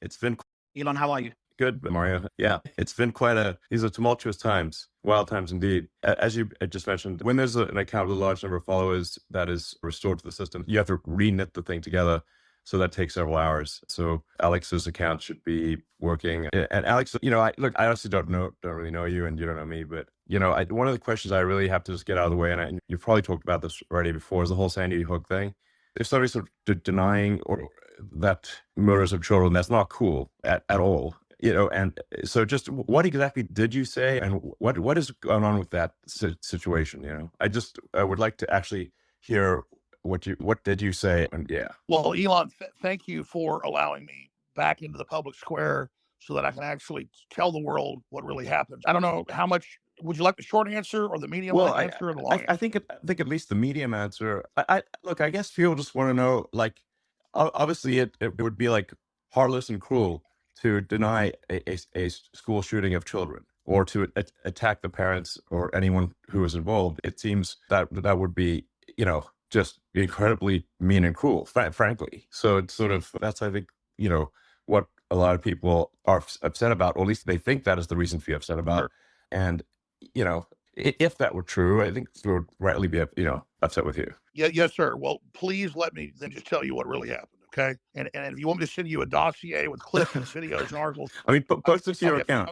It's been Elon, how are you? good, Mario. Yeah, it's been these are tumultuous times, wild times indeed. As you just mentioned, when there's an account with a large number of followers that is restored to the system, you have to re-knit the thing together. So that takes several hours. So Alex's account should be working. And Alex, I honestly don't really know you, and you don't know me, but one of the questions I really have to just get out of the way, and you've probably talked about this already before, is the whole Sandy Hook thing. If somebody's sort of denying or that murders of children, that's not cool at all. And so just what exactly did you say, and what is going on with that situation? I would like to actually hear what did you say, and yeah. Well, Elon, thank you for allowing me back into the public square so that I can actually tell the world what really happened. I don't know how much. Would you like the short answer or the medium answer or the long answer? I think at least the medium answer. Look, I guess people just want to know, like, obviously it would be like heartless and cruel to deny a school shooting of children, or to attack the parents or anyone who is involved. It seems that would be, just incredibly mean and cruel, frankly. So it's sort of, that's, I think, what a lot of people are upset about, or at least they think that is the reason to be upset about. Sure. And, if that were true, I think they would rightly be, upset with you. Yeah, yes, sir. Well, please let me then just tell you what really happened, okay? And if you want me to send you a dossier with clips and videos and articles. I mean, post it to your account,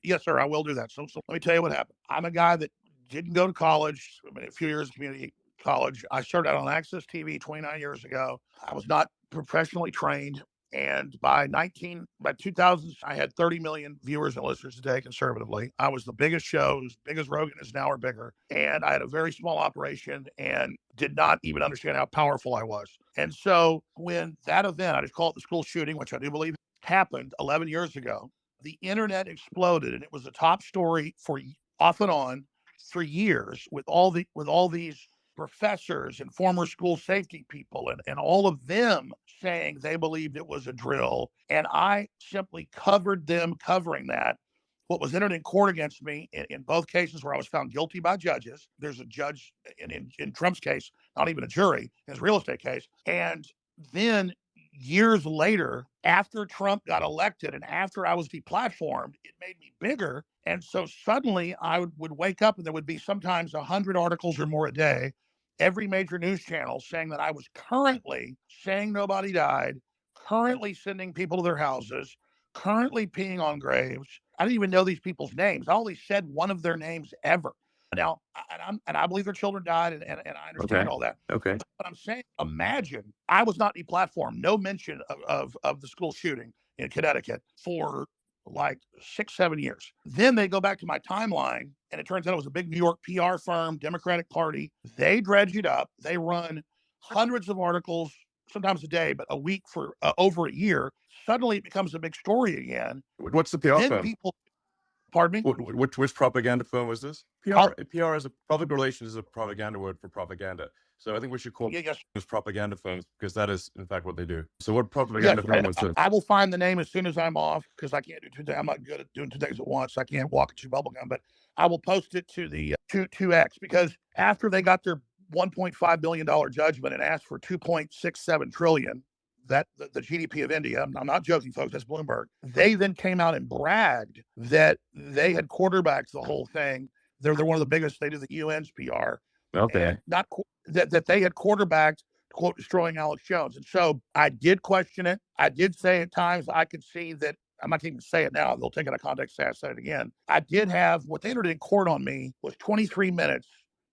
Yes, sir, I will do that. So let me tell you what happened. I'm a guy that didn't go to college. I mean, a few years of community college. I started out on Access TV 29 years ago. I was not professionally trained. And by 2000, I had 30 million viewers and listeners a day conservatively. I was the biggest show, as big as Rogan is now or bigger. And I had a very small operation and did not even understand how powerful I was. And so when that event, I just call it the school shooting, which I do believe happened 11 years ago, the internet exploded, and it was a top story for off and on for years with all these professors and former school safety people and all of them saying they believed it was a drill. And I simply covered them covering that. What was entered in court against me in both cases where I was found guilty by judges. There's a judge in Trump's case, not even a jury, in his real estate case. And then years later, after Trump got elected and after I was deplatformed, it made me bigger. And so suddenly I would wake up and there would be sometimes 100 articles or more a day, every major news channel saying that I was currently saying nobody died, currently sending people to their houses, currently peeing on graves. I didn't even know these people's names. I only said one of their names ever. Now, and I believe their children died, and I understand all that. Okay. But I'm saying, imagine I was not deplatformed, no mention of the school shooting in Connecticut for like 6-7 years. Then they go back to my timeline, and it turns out it was a big New York PR firm, Democratic Party. They dredge it up. They run hundreds of articles, sometimes a day, but a week for over a year. Suddenly it becomes a big story again. What's the PR firm? Pardon me? Which propaganda firm was this? PR is public relations is a propaganda word for propaganda. So I think we should call those propaganda firms, because that is, in fact, what they do. So what propaganda firm was this? I will find the name as soon as I'm off, because I can't do 2 days. I'm not good at doing 2 days at once. I can't walk and chew bubblegum, but I will post it to the 2X, because after they got their $1.5 billion judgment and asked for 2.67 trillion, that the GDP of India, I'm not joking, folks, that's Bloomberg. They then came out and bragged that they had quarterbacked the whole thing. They're one of the biggest. They do the UN's PR. Okay. Not that they had quarterbacked, quote, destroying Alex Jones. And so I did question it. I did say at times I could see that. I'm not even say it now. They'll take it out of context. Say I said it again. I did have what they entered in court on me was 23 minutes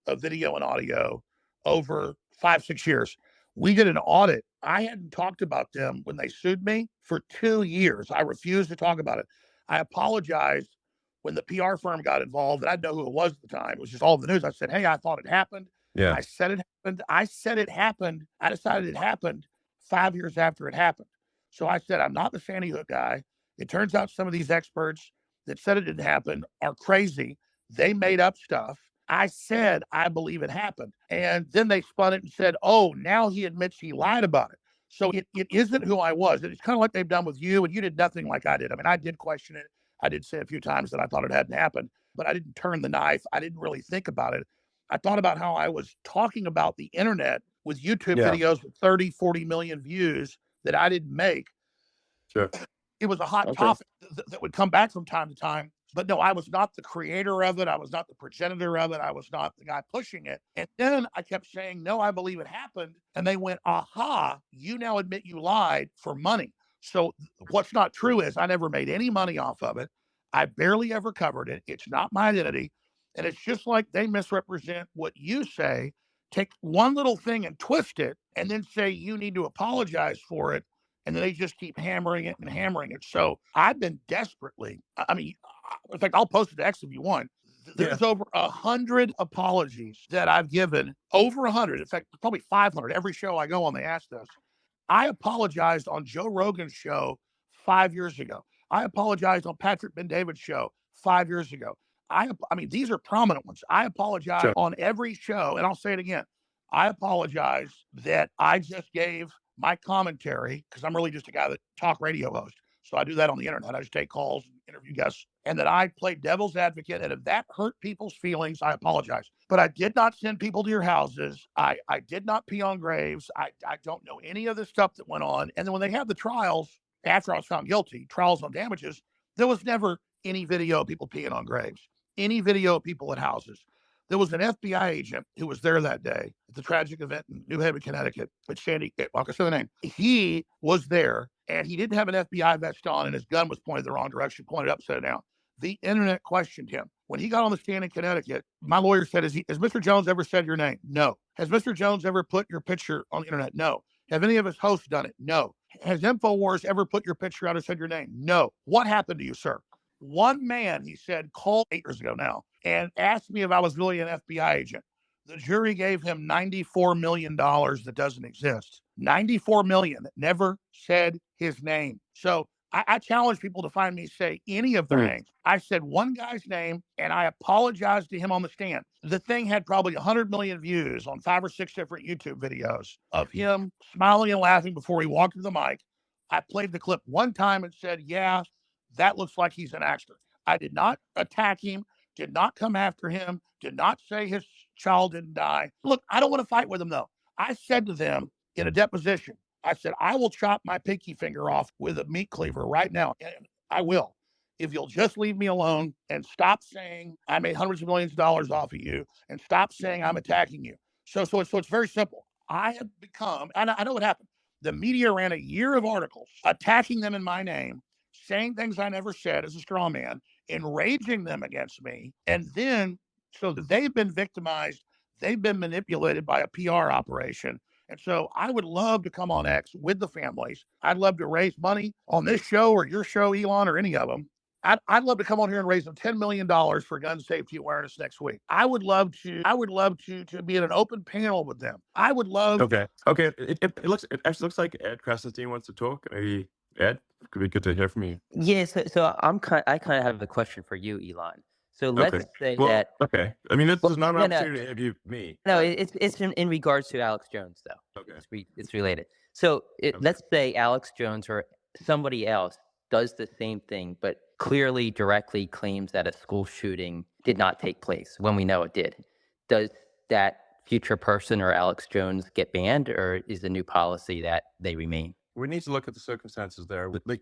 of video and audio over 5-6 years. We did an audit. I hadn't talked about them when they sued me for 2 years. I refused to talk about it. I apologized when the PR firm got involved, and I didn't know who it was at the time. It was just all the news. I said, hey, I thought it happened. Yeah. I said it happened. I said it happened. I decided it happened 5 years after it happened. So I said, I'm not the Sandy Hook guy. It turns out some of these experts that said it didn't happen are crazy. They made up stuff. I said, I believe it happened. And then they spun it and said, oh, now he admits he lied about it. So it isn't who I was. It's kind of like they've done with you, and you did nothing like I did. I mean, I did question it. I did say a few times that I thought it hadn't happened, but I didn't turn the knife. I didn't really think about it. I thought about how I was talking about the internet with YouTube videos with 30, 40 million views that I didn't make. Sure. It was a hot topic that would come back from time to time. But no, I was not the creator of it. I was not the progenitor of it. I was not the guy pushing it. And then I kept saying, no, I believe it happened. And they went, aha, you now admit you lied for money. So what's not true is I never made any money off of it. I barely ever covered it. It's not my identity. And it's just like they misrepresent what you say, take one little thing and twist it, and then say you need to apologize for it. And then they just keep hammering it and hammering it. So I've been desperately, I mean, in fact, I'll post it to X if you want. There's over 100 apologies that I've given, over 100. In fact, probably 500. Every show I go on, they ask this. I apologized on Joe Rogan's show 5 years ago. I apologized on Patrick Ben-David's show 5 years ago. I mean, these are prominent ones. I apologize on every show, and I'll say it again. I apologize that I just gave my commentary, because I'm really just a guy that talk radio host. So I do that on the internet. I just take calls, interview guests, and that I played devil's advocate. And if that hurt people's feelings, I apologize. But I did not send people to your houses. I did not pee on graves. I don't know any of the stuff that went on. And then when they had the trials, after I was found guilty, trials on damages, there was never any video of people peeing on graves, any video of people at houses. There was an FBI agent who was there that day at the tragic event in New Haven, Connecticut, with Sandy, I can say the name. He was there, and he didn't have an FBI vest on, and his gun was pointed the wrong direction, pointed upside down. The internet questioned him. When he got on the stand in Connecticut, my lawyer said, has Mr. Jones ever said your name? No. Has Mr. Jones ever put your picture on the internet? No. Have any of his hosts done it? No. Has InfoWars ever put your picture out or said your name? No. What happened to you, sir? One man, he said, called 8 years ago now and asked me if I was really an FBI agent. The jury gave him $94 million that doesn't exist. $94 million that never said his name. So I challenge people to find me say any of their names. I said one guy's name, and I apologized to him on the stand. The thing had probably 100 million views on 5 or 6 different YouTube videos of him smiling and laughing before he walked to the mic. I played the clip one time and said, yeah, that looks like he's an actor. I did not attack him, did not come after him, did not say his child didn't die. Look, I don't want to fight with him, though. I said to them in a deposition, I said, I will chop my pinky finger off with a meat cleaver right now. And I will. If you'll just leave me alone and stop saying I made hundreds of millions of dollars off of you and stop saying I'm attacking you. So it's very simple. I have become, and I know what happened. The media ran a year of articles attacking them in my name, saying things I never said as a straw man, enraging them against me. And then, so that they've been victimized, they've been manipulated by a PR operation. And so I would love to come on X with the families. I'd love to raise money on this show or your show, Elon, or any of them. I'd love to come on here and raise them $10 million for gun safety awareness next week. I would love to be in an open panel with them. I would love. Okay. It actually looks like Ed Krasenstein wants to talk. Maybe Ed, it could be good to hear from you. Yeah. So I kind of have a question for you, Elon. So let's say that. Okay. I mean, this is not an opportunity to interview me. No, it's in regards to Alex Jones, though. Okay. It's related. So let's say Alex Jones or somebody else does the same thing, but clearly directly claims that a school shooting did not take place when we know it did. Does that future person or Alex Jones get banned, or is the new policy that they remain? We need to look at the circumstances there. Like,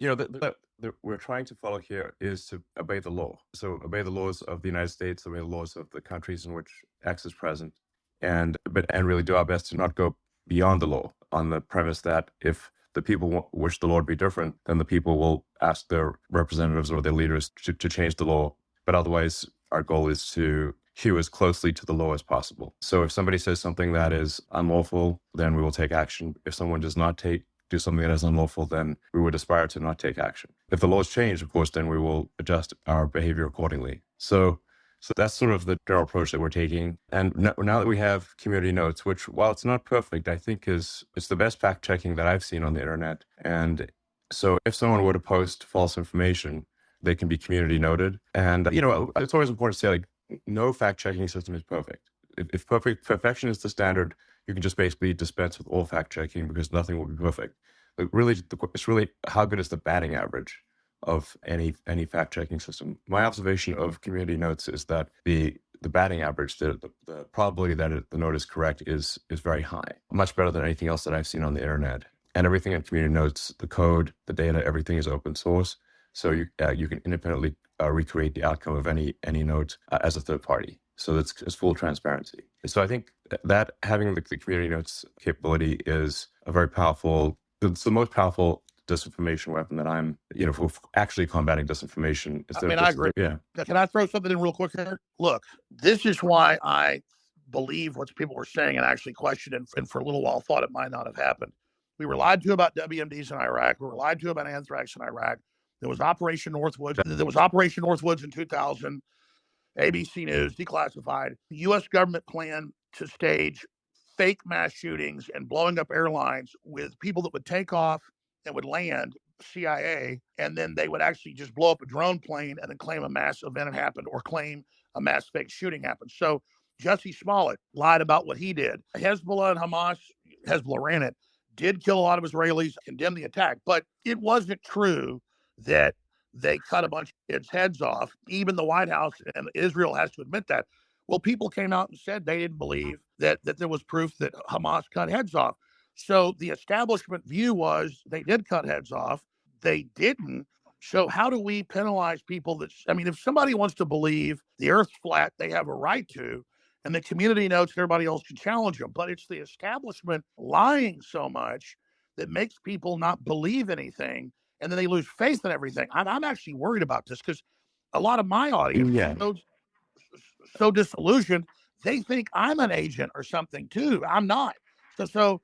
we're trying to follow here is to obey the law. So obey the laws of the United States, obey the laws of the countries in which X is present, and really do our best to not go beyond the law on the premise that if the people wish the law to be different, then the people will ask their representatives or their leaders to change the law. But otherwise, our goal is to hew as closely to the law as possible. So if somebody says something that is unlawful, then we will take action. If someone does not do something that is unlawful, then we would aspire to not take action. If the laws change, of course, then we will adjust our behavior accordingly. So that's sort of the general approach that we're taking. And now that we have community notes, which, while it's not perfect, I think it's the best fact checking that I've seen on the internet. And so if someone were to post false information, they can be community noted. And, it's always important to say, like, no fact checking system is perfect. If perfection is the standard, you can just basically dispense with all fact checking because nothing will be perfect. Like, really, it's really how good is the batting average of any fact checking system. My observation of community notes is that the batting average, the probability that the note is correct is very high, much better than anything else that I've seen on the internet. and everything in community notes, the code, the data, everything is open source. So you can independently recreate the outcome of any node as a third party. So it's full transparency. So I think that having the community notes capability is a very powerful. It's the most powerful disinformation weapon that I'm, for actually combating disinformation. I agree. Yeah. Can I throw something in real quick here? Look, this is why I believe what people were saying and actually questioned and for a little while thought it might not have happened. We were lied to about WMDs in Iraq. We were lied to about anthrax in Iraq. There was Operation Northwoods in 2000. ABC News, declassified. The U.S. government planned to stage fake mass shootings and blowing up airlines with people that would take off and would land, CIA, and then they would actually just blow up a drone plane and then claim a mass event had happened or claim a mass fake shooting happened. So Jussie Smollett lied about what he did. Hezbollah and Hamas, Hezbollah ran it, did kill a lot of Israelis, condemned the attack, but it wasn't true that they cut a bunch of kids' heads off. Even the White House and Israel has to admit that. Well, people came out and said they didn't believe that there was proof that Hamas cut heads off. So the establishment view was they did cut heads off. They didn't. So how do we penalize people if somebody wants to believe the earth's flat, they have a right to, and the community notes everybody else can challenge them. But it's the establishment lying so much that makes people not believe anything, and then they lose faith in everything. I'm actually worried about this because a lot of my audience is so disillusioned, they think I'm an agent or something too. I'm not. So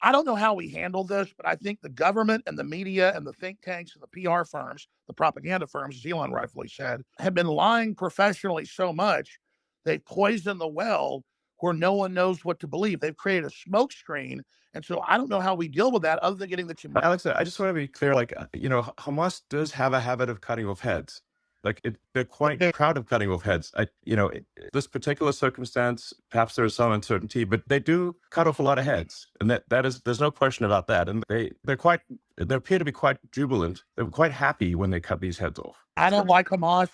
I don't know how we handle this, but I think the government and the media and the think tanks and the PR firms, the propaganda firms, as Elon rightfully said, have been lying professionally so much, they've poisoned the well where no one knows what to believe. They've created a smoke screen. And so I don't know how we deal with that other than getting the community. Alex, I just want to be clear, Hamas does have a habit of cutting off heads. They're quite proud of cutting off heads. This particular circumstance, perhaps there is some uncertainty, but they do cut off a lot of heads, and there's no question about that. And they appear to be quite jubilant. They're quite happy when they cut these heads off. I don't like Hamas.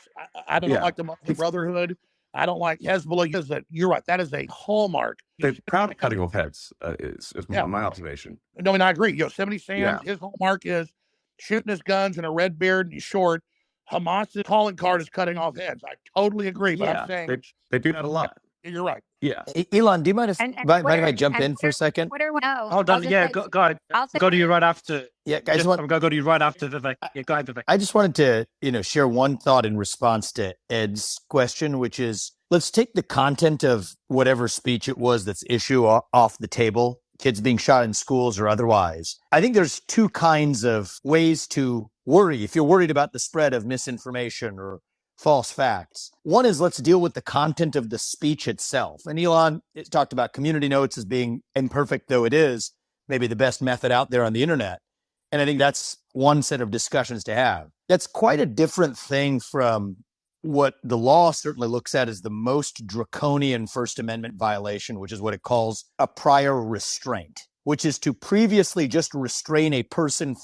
I don't like the Muslim Brotherhood. I don't like Hezbollah. You're right. That is a hallmark. They're proud of cutting off heads. Is my observation. No, I agree. Yosemite Sam, his hallmark is shooting his guns and a red beard and he's short. Hamas's calling card is cutting off heads. I totally agree, but I'm saying they do that a lot. You're right. Yeah. Elon, do you mind if I jump in for a second? Hold on. Yeah, go ahead. Go to you right after. Yeah, I'm going to go to you right after Vivek. Yeah, go ahead, Vivek. I just wanted to, share one thought in response to Ed's question, which is, let's take the content of whatever speech it was that's issue off the table, kids being shot in schools or otherwise. I think there's two kinds of ways to worry if you're worried about the spread of misinformation or false facts. One is, let's deal with the content of the speech itself. And Elon talked about community notes as being, imperfect though it is, maybe the best method out there on the internet. And I think that's one set of discussions to have. That's quite a different thing from what the law certainly looks at as the most draconian First Amendment violation, which is what it calls a prior restraint, which is to previously just restrain a person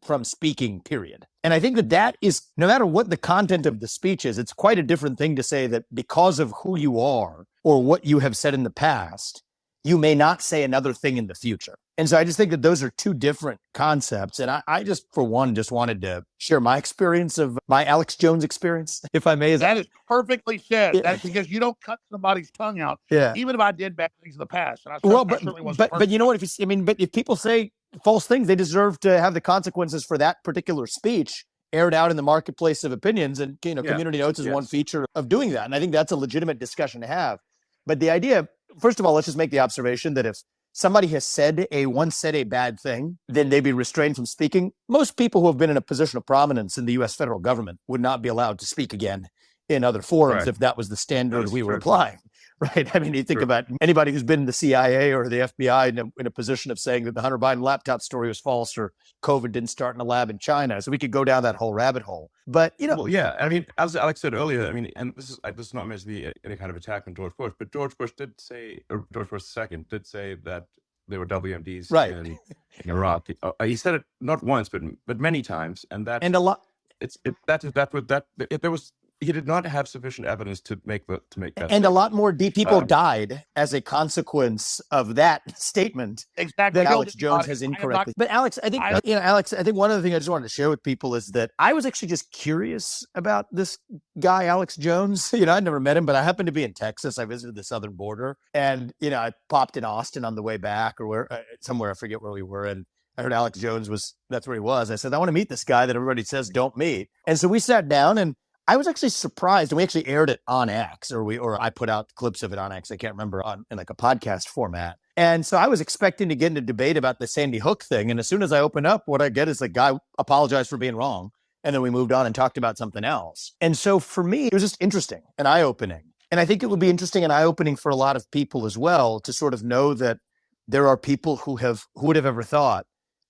from speaking, period. And I think that is, no matter what the content of the speech is, it's quite a different thing to say that because of who you are or what you have said in the past, you may not say another thing in the future. And so I just think that those are two different concepts. And I just, for one, just wanted to share my experience of my Alex Jones experience, if I may. That is perfectly said. Yeah. That's because you don't cut somebody's tongue out. Yeah. Even if I did bad things in the past. And but you know what? If people say false things, they deserve to have the consequences for that particular speech aired out in the marketplace of opinions. And, community notes is one feature of doing that. And I think that's a legitimate discussion to have. But the idea, first of all, let's just make the observation that if somebody has once said a bad thing, then they be restrained from speaking. Most people who have been in a position of prominence in the U.S. federal government would not be allowed to speak again in other forums if that was the standard we were applying. Right. I mean, you think about anybody who's been in the CIA or the FBI in a position of saying that the Hunter Biden laptop story was false or COVID didn't start in a lab in China. So we could go down that whole rabbit hole. But, as Alex said earlier, and this is not meant to be any kind of attack on George Bush, but George Bush II did say that there were WMDs in Iraq. He said it not once, but many times. And that, and a lot. There was he did not have sufficient evidence to make that. And statement. a lot more people died as a consequence of that statement. Exactly. That Alex Jones has incorrectly. But Alex, I think one other thing I just wanted to share with people is that I was actually just curious about this guy, Alex Jones. I'd never met him, but I happened to be in Texas. I visited the southern border, and I popped in Austin on the way back, or somewhere, I forget where we were, and I heard Alex Jones that's where he was. I said, I want to meet this guy that everybody says don't meet. And so we sat down, and I was actually surprised, and we actually aired it on X, or I put out clips of it on X. I can't remember, in like a podcast format. And so I was expecting to get in a debate about the Sandy Hook thing. And as soon as I open up, what I get is the guy apologized for being wrong. And then we moved on and talked about something else. And so for me, it was just interesting and eye-opening. And I think it would be interesting and eye-opening for a lot of people as well to sort of know that there are people who would have ever thought,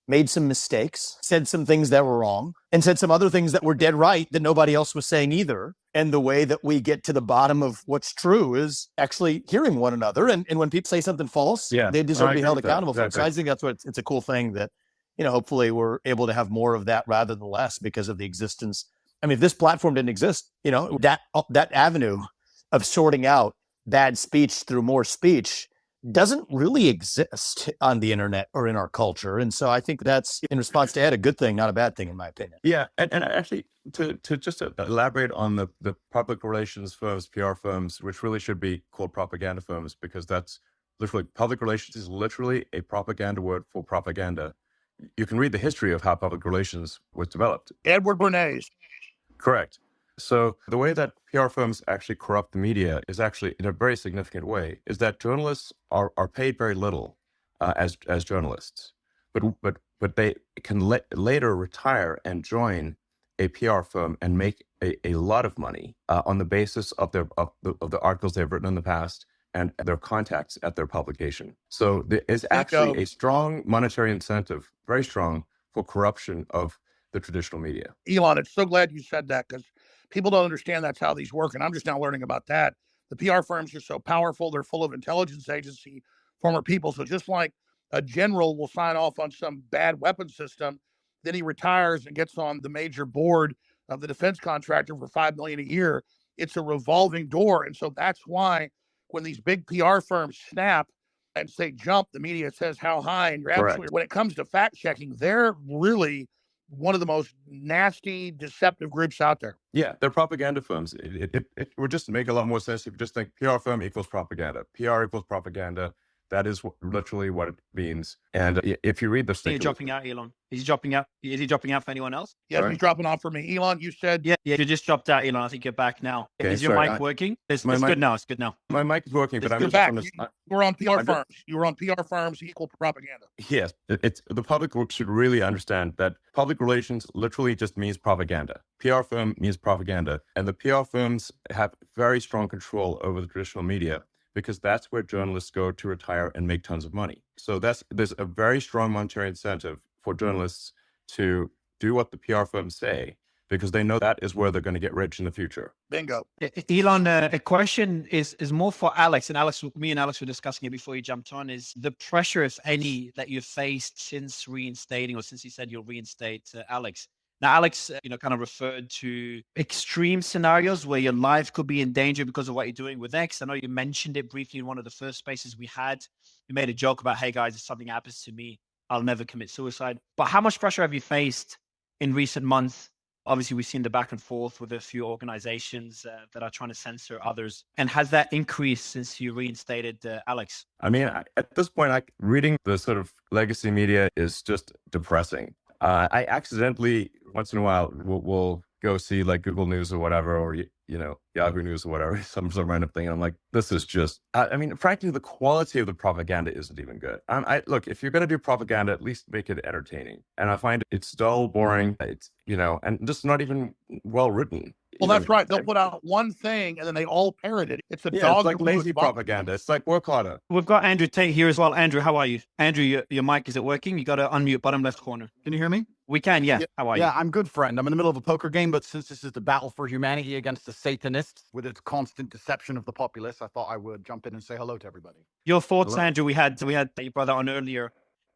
made some mistakes, said some things that were wrong, and said some other things that were dead right that nobody else was saying either. And the way that we get to the bottom of what's true is actually hearing one another. And when people say something false, they deserve to be held accountable for it. So I think it's a cool thing that, hopefully we're able to have more of that rather than less because of the existence. I mean, if this platform didn't exist, that avenue of sorting out bad speech through more speech doesn't really exist on the internet or in our culture. And so I think that's, in response to Ed, a good thing, not a bad thing, in my opinion. Yeah. And actually, to just elaborate on the public relations firms, PR firms, which really should be called propaganda firms, because that's literally, public relations is literally a propaganda word for propaganda. You can read the history of how public relations was developed. Edward Bernays. Correct. So the way that PR firms actually corrupt the media is actually, in a very significant way, is that journalists are paid very little as journalists, but they can later retire and join a PR firm and make a lot of money on the basis of the articles they've written in the past and their contacts at their publication. So there is actually a strong monetary incentive, very strong, for corruption of the traditional media. Elon, it's so glad you said that, because people don't understand that's how these work. And I'm just now learning about that. The PR firms are so powerful. They're full of intelligence agency, former people. So just like a general will sign off on some bad weapon system, then he retires and gets on the major board of the defense contractor for $5 million a year. It's a revolving door. And so that's why when these big PR firms snap and say jump, the media says how high. And you're absolutely, when it comes to fact checking, they're really one of the most nasty, deceptive groups out there. Yeah, they're propaganda firms. It would just make a lot more sense if you just think PR firm equals propaganda. PR equals propaganda. That is literally what it means. And if you read the statement, you're dropping out, Elon. Is he dropping out? Is he dropping out for anyone else? Yes, he's dropping off for me. Elon, you said yeah. You just dropped out, Elon. I think you're back now. Okay, is your mic working? It's good now. It's good now. My mic is working, but I'm just back. You were on PR firms. You were on PR firms equal propaganda. Yes, it's the public should really understand that public relations literally just means propaganda. PR firm means propaganda, and the PR firms have very strong control over the traditional media, because that's where journalists go to retire and make tons of money. So there's a very strong monetary incentive for journalists to do what the PR firms say, because they know that is where they're going to get rich in the future. Bingo. Elon, a question is more for Alex. And Alex, me and Alex were discussing it before you jumped on, is the pressure, if any, that you've faced since reinstating, or since you said you'll reinstate Alex. Now, Alex, kind of referred to extreme scenarios where your life could be in danger because of what you're doing with X. I know you mentioned it briefly in one of the first spaces we had. You made a joke about, hey, guys, if something happens to me, I'll never commit suicide. But how much pressure have you faced in recent months? Obviously, we've seen the back and forth with a few organizations that are trying to censor others. And has that increased since you reinstated Alex? I mean, at this point, reading the sort of legacy media is just depressing. I accidentally, once in a while, will go see like Google News or whatever, or, Yahoo News or whatever, some random thing. And I'm like, this is just, frankly, the quality of the propaganda isn't even good. Look, if you're going to do propaganda, at least make it entertaining. And I find it's dull, boring, it's, and just not even well written. Well, that's right. They'll put out one thing and then they all parrot it. It's a dog. It's like lazy propaganda. It's like work harder. We've got Andrew Tate here as well. Andrew, how are you? Andrew, your mic, is it working? You got to unmute bottom left corner. Can you hear me? We can, yeah. How are you? Yeah, I'm good, friend. I'm in the middle of a poker game, but since this is the battle for humanity against the Satanists with its constant deception of the populace, I thought I would jump in and say hello to everybody. Your thoughts, hello? Andrew? We had your brother on earlier,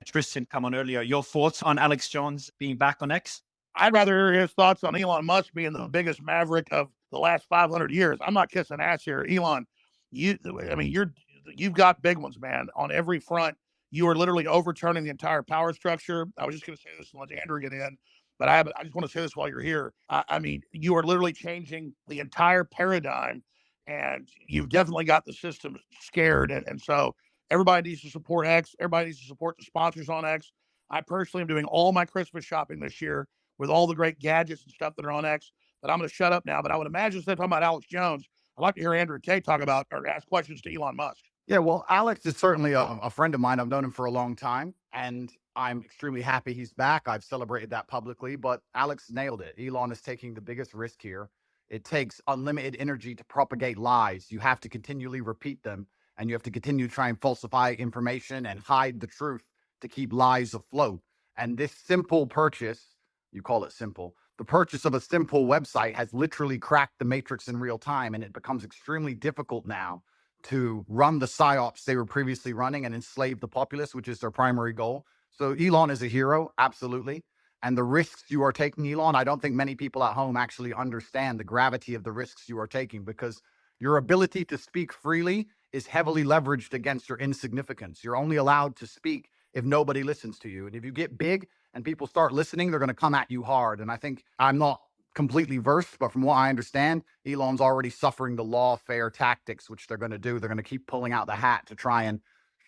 Tristan come on earlier. Your thoughts on Alex Jones being back on X? I'd rather hear his thoughts on Elon Musk being the biggest maverick of the last 500 years. I'm not kissing ass here. Elon, you've got big ones, man, on every front. You are literally overturning the entire power structure. I was just going to say this and let Andrew get in, but I just want to say this while you're here. I mean, you are literally changing the entire paradigm, and you've definitely got the system scared. And so everybody needs to support X. Everybody needs to support the sponsors on X. I personally am doing all my Christmas shopping this year with all the great gadgets and stuff that are on X. But I'm going to shut up now. But I would imagine instead of talking about Alex Jones, I'd like to hear Andrew and Tate talk about or ask questions to Elon Musk. Yeah, well, Alex is certainly a friend of mine. I've known him for a long time, and I'm extremely happy he's back. I've celebrated that publicly, but Alex nailed it. Elon is taking the biggest risk here. It takes unlimited energy to propagate lies. You have to continually repeat them, and you have to continue to try and falsify information and hide the truth to keep lies afloat. And this simple purchase, you call it simple, the purchase of a simple website has literally cracked the matrix in real time, and it becomes extremely difficult now to run the psyops they were previously running and enslave the populace, which is their primary goal. So Elon is a hero, absolutely. And the risks you are taking, Elon, I don't think many people at home actually understand the gravity of the risks you are taking, because your ability to speak freely is heavily leveraged against your insignificance. You're only allowed to speak if nobody listens to you. And if you get big and people start listening, they're going to come at you hard. And I think I'm not completely versed, but from what I understand, Elon's already suffering the lawfare tactics, which they're going to do. They're going to keep pulling out the hat to try and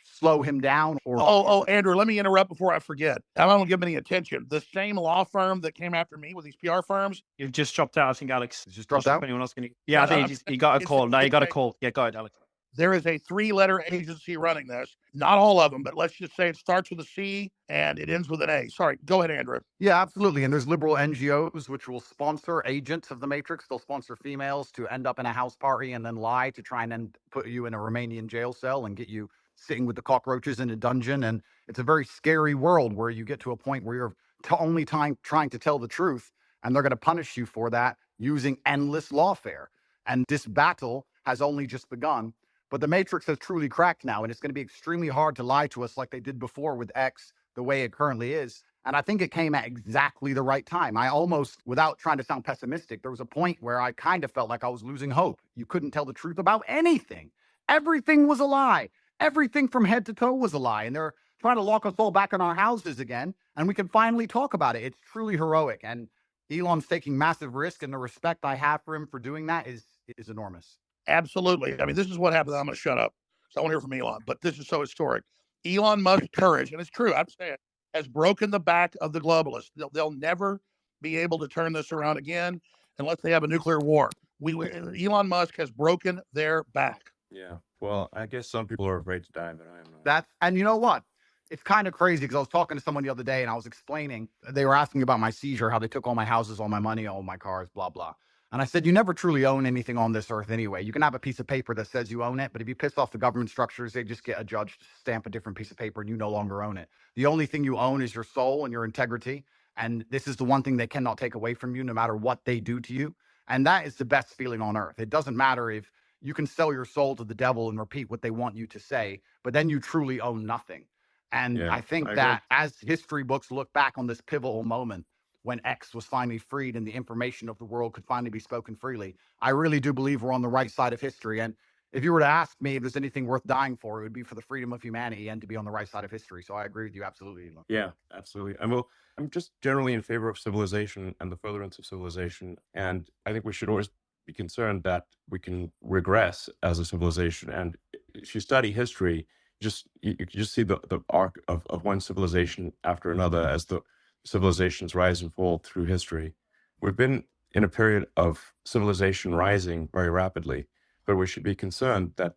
slow him down. Or Andrew, let me interrupt before I forget. I don't give him any attention. The same law firm that came after me with these PR firms. You've just dropped out. I think Alex just dropped out. Anyone else can? Yeah, I think he got a call. No, he got a call. Yeah, go ahead, Alex. There is a 3-letter agency running this. Not all of them, but let's just say it starts with a C and it ends with an A. Sorry, go ahead, Andrew. Yeah, absolutely. And there's liberal NGOs which will sponsor agents of the Matrix. They'll sponsor females to end up in a house party and then lie to try and then put you in a Romanian jail cell and get you sitting with the cockroaches in a dungeon. And it's a very scary world where you get to a point where you're only trying to tell the truth, and they're going to punish you for that using endless lawfare. And this battle has only just begun. But the Matrix has truly cracked now, and it's going to be extremely hard to lie to us like they did before with X, the way it currently is. And I think it came at exactly the right time. I almost, without trying to sound pessimistic, there was a point where I kind of felt like I was losing hope. You couldn't tell the truth about anything. Everything was a lie. Everything from head to toe was a lie. And they're trying to lock us all back in our houses again, and we can finally talk about it. It's truly heroic. And Elon's taking massive risk, and the respect I have for him for doing that is enormous. Absolutely. I mean, this is what happened. I'm going to shut up. So I want to hear from Elon, but this is so historic. Elon Musk's courage, and it's true, I'm saying, has broken the back of the globalists. They'll never be able to turn this around again unless they have a nuclear war. Elon Musk has broken their back. Yeah. Well, I guess some people are afraid to die, but I am not. And you know what? It's kind of crazy because I was talking to someone the other day and I was explaining, they were asking about my seizure, how they took all my houses, all my money, all my cars, blah, blah. And I said, you never truly own anything on this earth anyway. You can have a piece of paper that says you own it, but if you piss off the government structures, they just get a judge to stamp a different piece of paper and you no longer own it. The only thing you own is your soul and your integrity. And this is the one thing they cannot take away from you, no matter what they do to you. And that is the best feeling on earth. It doesn't matter if you can sell your soul to the devil and repeat what they want you to say, but then you truly own nothing. And I think that as history books look back on this pivotal moment, when X was finally freed and the information of the world could finally be spoken freely, I really do believe we're on the right side of history. And if you were to ask me if there's anything worth dying for, it would be for the freedom of humanity and to be on the right side of history. So I agree with you absolutely. Yeah, absolutely. I'm just generally in favor of civilization and the furtherance of civilization. And I think we should always be concerned that we can regress as a civilization. And if you study history, you just see the arc of one civilization after another as the civilizations rise and fall through history. We've been in a period of civilization rising very rapidly, but we should be concerned that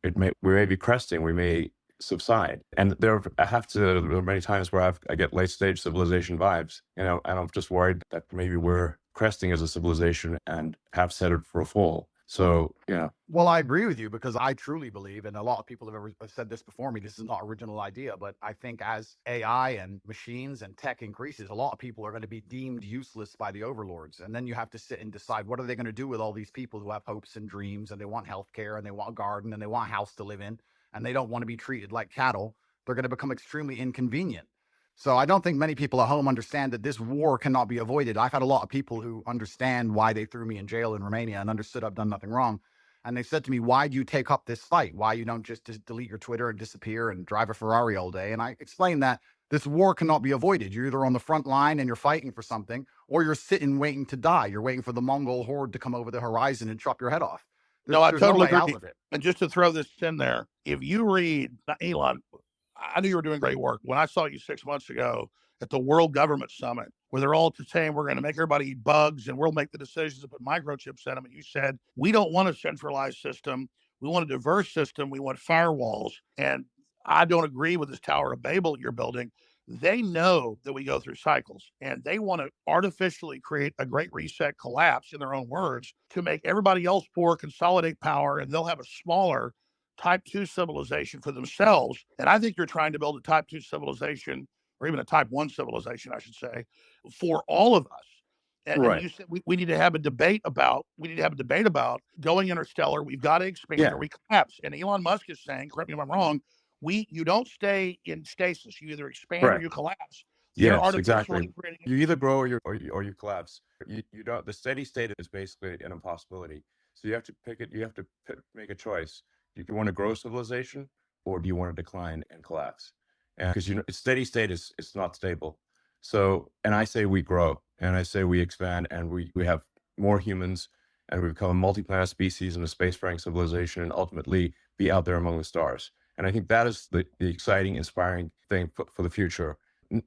we may be cresting, we may subside. And there are many times where I get late stage civilization vibes, and I'm just worried that maybe we're cresting as a civilization and have headed for a fall. So, yeah. Well, I agree with you because I truly believe, and a lot of people have said this before me, this is not original idea, but I think as AI and machines and tech increases, a lot of people are going to be deemed useless by the overlords. And then you have to sit and decide, what are they going to do with all these people who have hopes and dreams and they want healthcare and they want a garden and they want a house to live in and they don't want to be treated like cattle? They're going to become extremely inconvenient. So I don't think many people at home understand that this war cannot be avoided. I've had a lot of people who understand why they threw me in jail in Romania and understood I've done nothing wrong. And they said to me, why do you take up this fight? Why you don't just delete your Twitter and disappear and drive a Ferrari all day? And I explained that this war cannot be avoided. You're either on the front line and you're fighting for something, or you're sitting waiting to die. You're waiting for the Mongol horde to come over the horizon and chop your head off. I totally agree. Out of it. And just to throw this in there, if you read Elon, I knew you were doing great work. When I saw you 6 months ago at the World Government Summit, where they're all saying we're going to make everybody eat bugs and we'll make the decisions to put microchips in them, and you said, we don't want a centralized system. We want a diverse system. We want firewalls. And I don't agree with this Tower of Babel you're building. They know that we go through cycles, and they want to artificially create a great reset collapse, in their own words, to make everybody else poor, consolidate power, and they'll have a smaller type 2 civilization for themselves. And I think you're trying to build a type 2 civilization, or even a type 1 civilization, I should say, for all of us. And you said we need to have a debate about going interstellar. We've got to expand or we collapse. And Elon Musk is saying, correct me if I'm wrong, you don't stay in stasis. You either expand or you collapse. Yes, exactly. You either grow or you collapse. You don't. The steady state is basically an impossibility. So you have to pick it. You have to make a choice. Do you want to grow civilization, or do you want to decline and collapse? And because steady state is it's not stable. So, and I say we grow, and I say we expand, and we have more humans, and we become a multi-planet species and a spacefaring civilization, and ultimately be out there among the stars. And I think that is the exciting, inspiring thing for the future.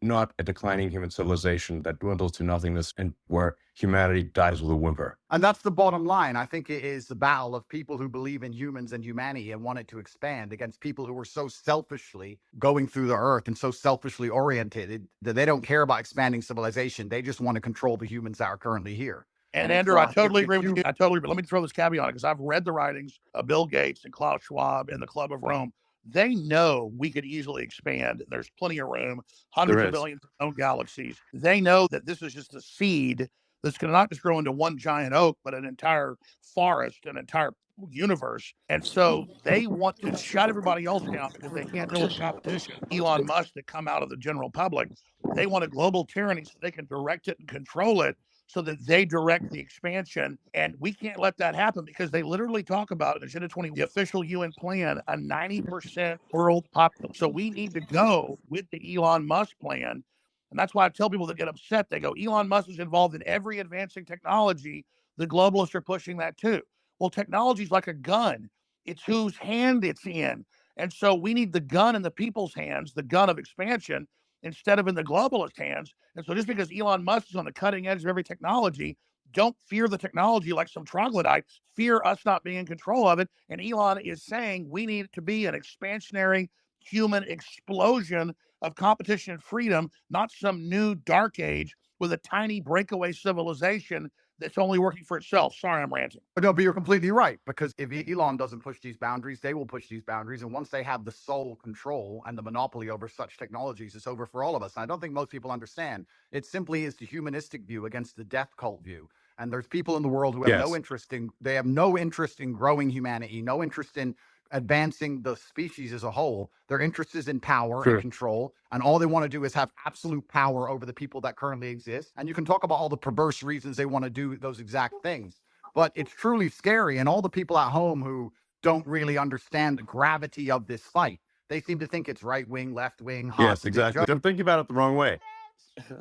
Not a declining human civilization that dwindles to nothingness and where humanity dies with a whimper. And that's the bottom line. I think it is the battle of people who believe in humans and humanity and want it to expand against people who are so selfishly going through the earth and so selfishly oriented that they don't care about expanding civilization. They just want to control the humans that are currently here. And Andrew, I totally agree with you. I totally agree. Let me throw this caveat on it, because I've read the writings of Bill Gates and Klaus Schwab and the Club of Rome. They know we could easily expand. There's plenty of room, hundreds of billions of known galaxies. They know that this is just a seed that's going to not just grow into one giant oak, but an entire forest, an entire universe. And so they want to shut everybody else down because they can't deal with competition. Elon Musk, that come out of the general public, they want a global tyranny so they can direct it and control it, so that they direct the expansion. And we can't let that happen, because they literally talk about it in Agenda 20, the official UN plan, a 90% world population. So we need to go with the Elon Musk plan. And that's why I tell people that get upset, they go, Elon Musk is involved in every advancing technology. The globalists are pushing that too. Well, technology is like a gun. It's whose hand it's in. And so we need the gun in the people's hands, the gun of expansion, instead of in the globalist hands. And so just because Elon Musk is on the cutting edge of every technology, don't fear the technology like some troglodyte. Fear us not being in control of it. And Elon is saying we need to be an expansionary human explosion of competition and freedom, not some new dark age with a tiny breakaway civilization that's only working for itself. Sorry, I'm ranting. No, but you're completely right, because if Elon doesn't push these boundaries, they will push these boundaries. And once they have the sole control and the monopoly over such technologies, it's over for all of us. And I don't think most people understand. It simply is the humanistic view against the death cult view. And there's people in the world who have no interest in growing humanity, no interest in advancing the species as a whole. Their interest is in power and control, and all they want to do is have absolute power over the people that currently exist. And you can talk about all the perverse reasons they want to do those exact things, but it's truly scary. And all the people at home who don't really understand the gravity of this fight, they seem to think it's right wing, left wing. Yes, exactly. They're thinking about it the wrong way.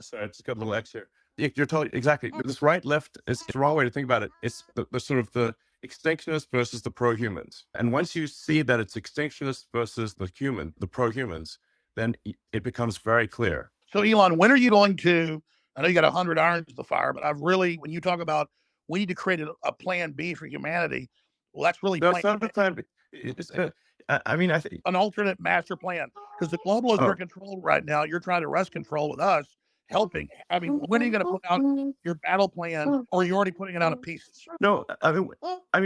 Sorry, I just got a little X here. You're totally exactly. This right left is the wrong way to think about it. It's the sort of the extinctionists versus the pro-humans. And once you see that it's extinctionists versus the pro-humans, then it becomes very clear. So Elon, when are you going to, I know you got 100 irons to the fire, but when you talk about we need to create a plan B for humanity, well, that's really not the plan B. I think an alternate master plan, because the globalists are controlled right now. You're trying to wrest control with us. Helping. I mean, when are you going to put out your battle plan, or are you already putting it out in pieces? No, I mean,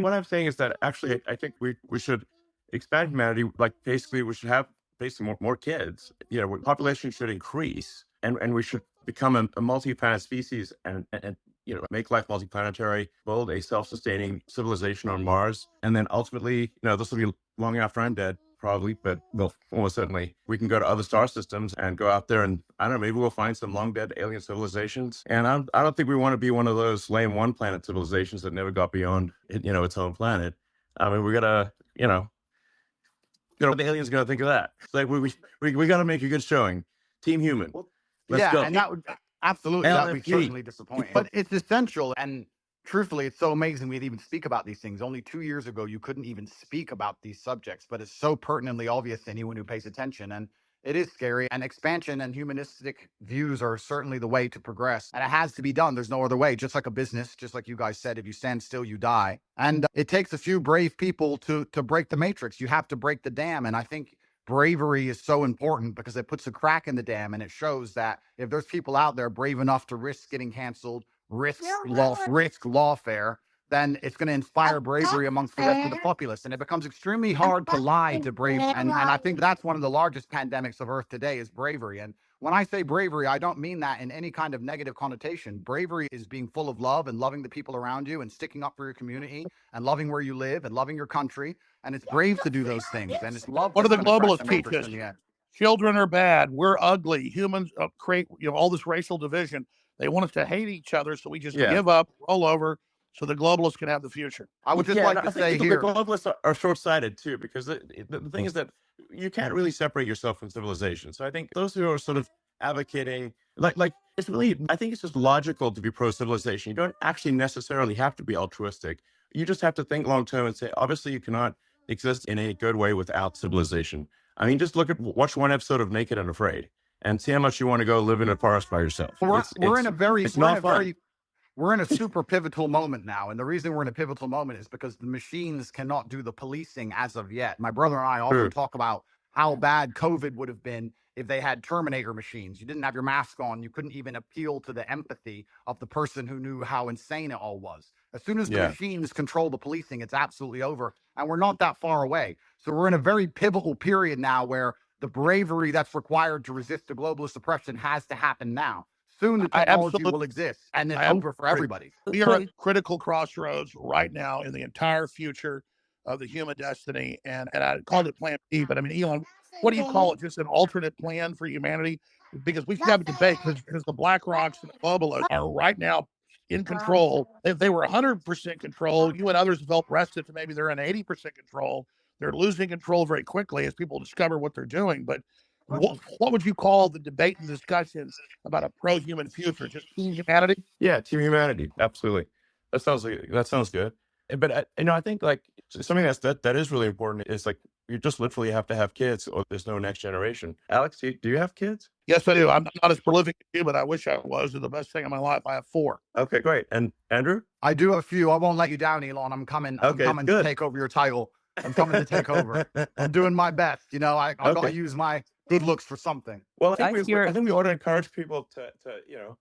what I'm saying is that actually, I think we should expand humanity. Like basically, we should have basically more kids. You know, population should increase, and we should become a multi-planet species, and make life multi-planetary, build a self-sustaining civilization on Mars, and then ultimately, this will be long after I'm dead. probably, but well, almost certainly we can go to other star systems and go out there and, I don't know, maybe we'll find some long dead alien civilizations. And I don't think we want to be one of those lame one planet civilizations that never got beyond its own planet. I mean, we gotta, the aliens gonna think of that. It's like we gotta make a good showing. Team Human. Let's go. And that would absolutely, that would be LFG. certainly disappointing. But it's essential. And truthfully, it's so amazing we'd even speak about these things. Only 2 years ago, you couldn't even speak about these subjects, but it's so pertinently obvious to anyone who pays attention. And it is scary. And expansion and humanistic views are certainly the way to progress. And it has to be done. There's no other way. Just like a business, just like you guys said, if you stand still, you die. And it takes a few brave people to break the matrix. You have to break the dam. And I think bravery is so important because it puts a crack in the dam, and it shows that if there's people out there brave enough to risk getting canceled, risk lawfare, then it's going to inspire bravery amongst the rest of the populace. And it becomes extremely hard to lie to brave. And I think that's one of the largest pandemics of Earth today is bravery. And when I say bravery, I don't mean that in any kind of negative connotation. Bravery is being full of love and loving the people around you and sticking up for your community and loving where you live and loving your country. And it's brave to do those things. And it's love. What do the globalists teach us? Children are bad. We're ugly. Humans create all this racial division. They want us to hate each other, so we just give up, roll over, so the globalists can have the future. I would just like to say here, the globalists are short-sighted too, because the thing is that you can't really separate yourself from civilization. So I think those who are sort of advocating, like it's really, I think it's just logical to be pro-civilization. You don't actually necessarily have to be altruistic. You just have to think long-term and say, obviously, you cannot exist in a good way without civilization. I mean, just watch one episode of Naked and Afraid and see how much you want to go live in a forest by yourself. We're in a super pivotal moment now. And the reason we're in a pivotal moment is because the machines cannot do the policing as of yet. My brother and I often talk about how bad COVID would have been if they had Terminator machines. You didn't have your mask on. You couldn't even appeal to the empathy of the person who knew how insane it all was. As soon as the machines control the policing, it's absolutely over. And we're not that far away. So we're in a very pivotal period now where the bravery that's required to resist the globalist oppression has to happen now. Soon the technology will exist, and it's over for everybody. We are at critical crossroads right now in the entire future of the human destiny. And I called it Plan B, but I mean, Elon, what do you call it? Just an alternate plan for humanity? Because we should have a debate because the Black Rocks and the globalists are right now in control. If they were 100% control, you and others felt rested to maybe they're in 80% control. They're losing control very quickly as people discover what they're doing. But what would you call the debate and discussions about a pro-human future? Just team humanity? Yeah, team humanity. Absolutely. That sounds good. But I think like something that is really important is like you just literally have to have kids, or there's no next generation. Alex, do you have kids? Yes, I do. I'm not as prolific as you, but I wish I was. They're the best thing in my life. I have 4. Okay, great. And Andrew? I do have a few. I won't let you down, Elon. I'm coming to take over your title. I'm coming to take over. I'm doing my best. I'm going to use my good looks for something. Well, I think we ought to encourage people to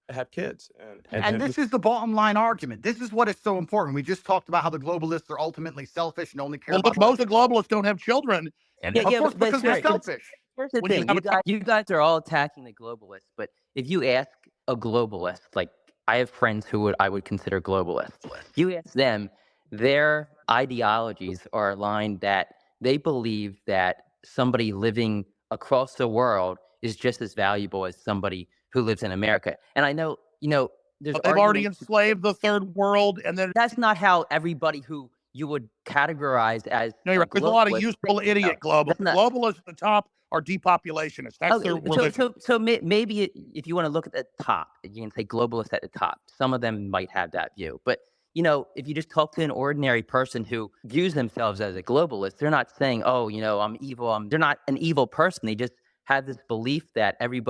have kids. And this is the bottom line argument. This is what is so important. We just talked about how the globalists are ultimately selfish and only care about... most of the globalists don't have children. And of course, because they're selfish. Here's the thing. You guys are all attacking the globalists, but if you ask a globalist, like I have friends who I would consider globalists, you ask them, their ideologies are aligned that they believe that somebody living across the world is just as valuable as somebody who lives in America. And I know, they've already enslaved the third world, and then that's not how everybody who you would categorize as. No, you're right. There's a lot of useful idiot globalists. Globalists at the top are depopulationists. That's their religion. So maybe if you want to look at the top, you can say globalists at the top. Some of them might have that view, but if you just talk to an ordinary person who views themselves as a globalist, they're not saying, "Oh, I'm evil." They're not an evil person. They just have this belief that every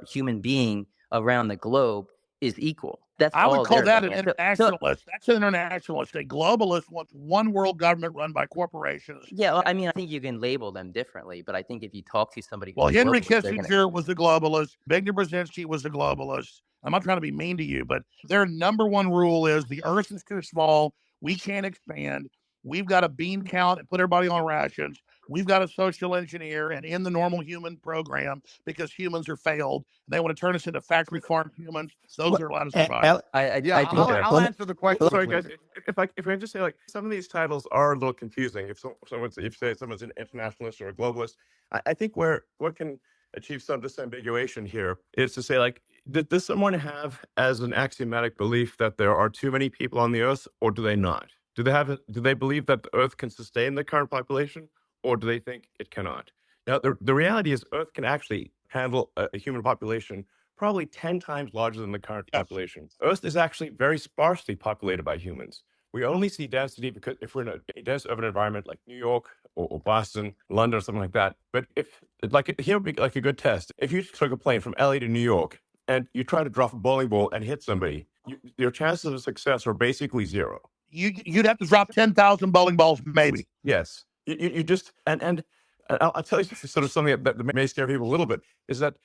human being around the globe is equal. I would call that an internationalist. That's an internationalist. A globalist wants one world government run by corporations. Yeah, well, I mean, I think you can label them differently, but I think if you talk to somebody, Henry Kissinger was a globalist. Victor Brzezinski was a globalist. I'm not trying to be mean to you, but their number one rule is the earth is too small. We can't expand. We've got a bean count and put everybody on rations. we've got a social engineer and in the normal human program because humans are failed. And they want to turn us into factory farm humans. Those are allowed to survive. I'll answer the question. Sorry, guys. If I can just say, like, some of these titles are a little confusing. If someone's an internationalist or a globalist, I think what can achieve some disambiguation here is to say, like, does someone have as an axiomatic belief that there are too many people on the earth, or do they not? Do they believe that the earth can sustain the current population, or do they think it cannot? Now, the reality is earth can actually handle a human population probably 10 times larger than the current population. Earth is actually very sparsely populated by humans. We only see density because if we're in a dense urban environment like New York or Boston, London, or something like that. But here would be like a good test. If you took a plane from LA to New York and you try to drop a bowling ball and hit somebody, your chances of success are basically zero. You'd have to drop 10,000 bowling balls, maybe. Yes. You just, and I'll tell you sort of something that may scare people a little bit, is that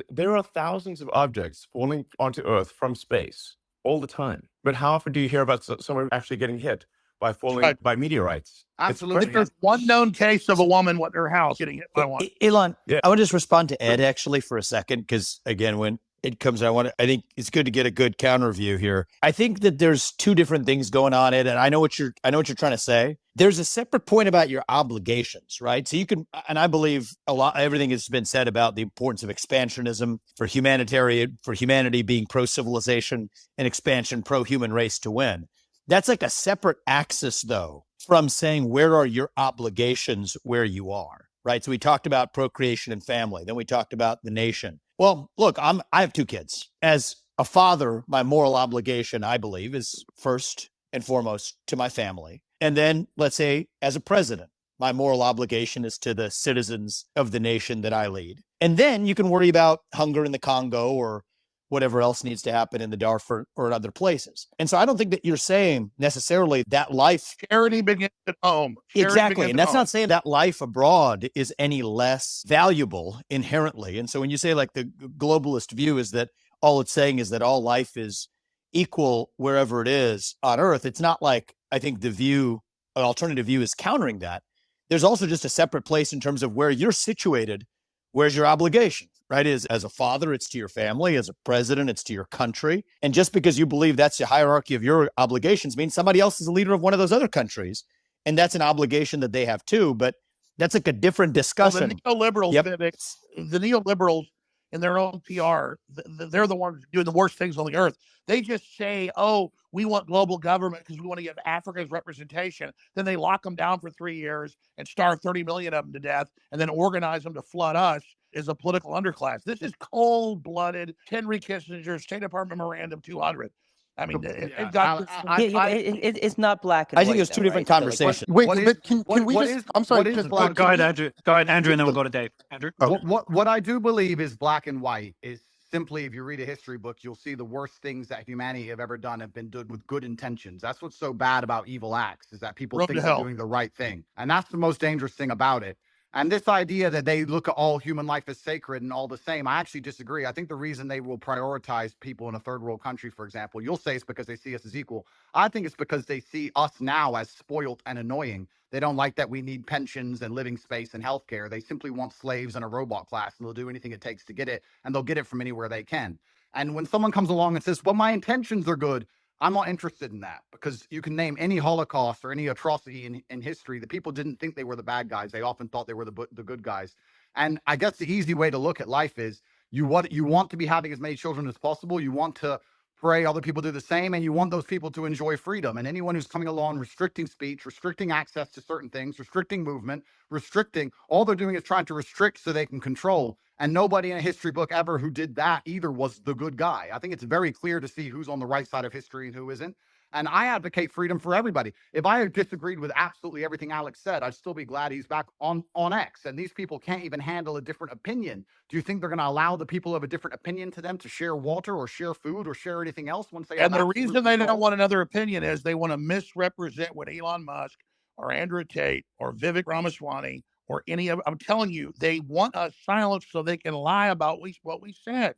there are thousands of objects falling onto Earth from space all the time. But how often do you hear about someone actually getting hit by falling by meteorites? Absolutely. There's one known case of a woman with her house getting hit by one. Elon, I want to just respond to Ed actually for a second, because again, when it comes, I think it's good to get a good counter view here. I think that there's two different things going on, Ed, and I know what you're trying to say. There's a separate point about your obligations, right? So you can, and I believe everything has been said about the importance of expansionism for humanity being pro-civilization, and expansion pro-human race to win. That's like a separate axis, though, from saying where are your obligations where you are, right? So we talked about procreation and family. Then we talked about the nation. Well, look, I have two kids. As a father, my moral obligation, I believe, is first and foremost to my family. And then, let's say, as a president, my moral obligation is to the citizens of the nation that I lead. And then you can worry about hunger in the Congo or whatever else needs to happen in the Darfur or in other places. And so I don't think that you're saying necessarily that life... Charity begins at home. Exactly. And that's not saying that life abroad is any less valuable inherently. And so when you say like the globalist view is that all it's saying is that all life is equal wherever it is on Earth, it's not like I think an alternative view is countering that. There's also just a separate place in terms of where you're situated. Where's your obligation, right? As a father, it's to your family. As a president, it's to your country. And just because you believe that's the hierarchy of your obligations means somebody else is the leader of one of those other countries. And that's an obligation that they have too. But that's like a different discussion. Well, the neoliberals, Vivek, the neoliberals in their own PR, they're the ones doing the worst things on the earth. They just say, oh, we want global government because we want to give Africa's representation. Then they lock them down for 3 years and starve 30 million of them to death and then organize them to flood us as a political underclass. This is cold-blooded Henry Kissinger's State Department Memorandum 200. I mean, it's not black and white. I think there's two different conversations. I'm sorry. Go ahead, Andrew. Go ahead, Andrew, and then we'll go to Dave. Andrew. What I do believe is black and white is simply, if you read a history book, you'll see the worst things that humanity have ever done have been done with good intentions. That's what's so bad about evil acts, is that people think they're doing the right thing. And that's the most dangerous thing about it. And this idea that they look at all human life as sacred and all the same, I actually disagree. I think the reason they will prioritize people in a third world country, for example, you'll say it's because they see us as equal. I think it's because they see us now as spoiled and annoying. They don't like that we need pensions and living space and healthcare. They simply want slaves and a robot class, and they'll do anything it takes to get it, and they'll get it from anywhere they can. And when someone comes along and says, well, my intentions are good, I'm not interested in that, because you can name any Holocaust or any atrocity in history. The people didn't think they were the bad guys. They often thought they were the good guys. And I guess the easy way to look at life is you want to be having as many children as possible. You want to pray other people do the same, and you want those people to enjoy freedom. And anyone who's coming along restricting speech, restricting access to certain things, restricting movement, all they're doing is trying to restrict so they can control. And nobody in a history book ever who did that either was the good guy. I think it's very clear to see who's on the right side of history and who isn't. And I advocate freedom for everybody. If I had disagreed with absolutely everything Alex said, I'd still be glad he's back on X. And these people can't even handle a different opinion. Do you think they're going to allow the people who have a different opinion to them to share water or share food or share anything else once they have? And the reason they don't want another opinion is they want to misrepresent what Elon Musk or Andrew Tate or Vivek Ramaswamy or any of, I'm telling you, they want us silenced so they can lie about what we said.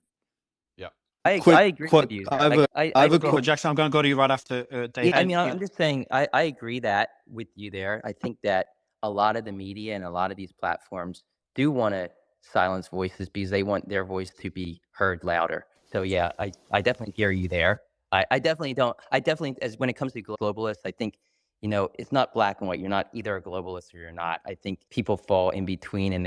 I agree with you. Jackson, I'm going to go to you right after Dave. I'm just saying, I agree that with you there. I think that a lot of the media and a lot of these platforms do want to silence voices because they want their voice to be heard louder. So yeah, I definitely hear you there. I definitely don't. I definitely, as when it comes to globalists, I think, it's not black and white. You're not either a globalist or you're not. I think people fall in between, and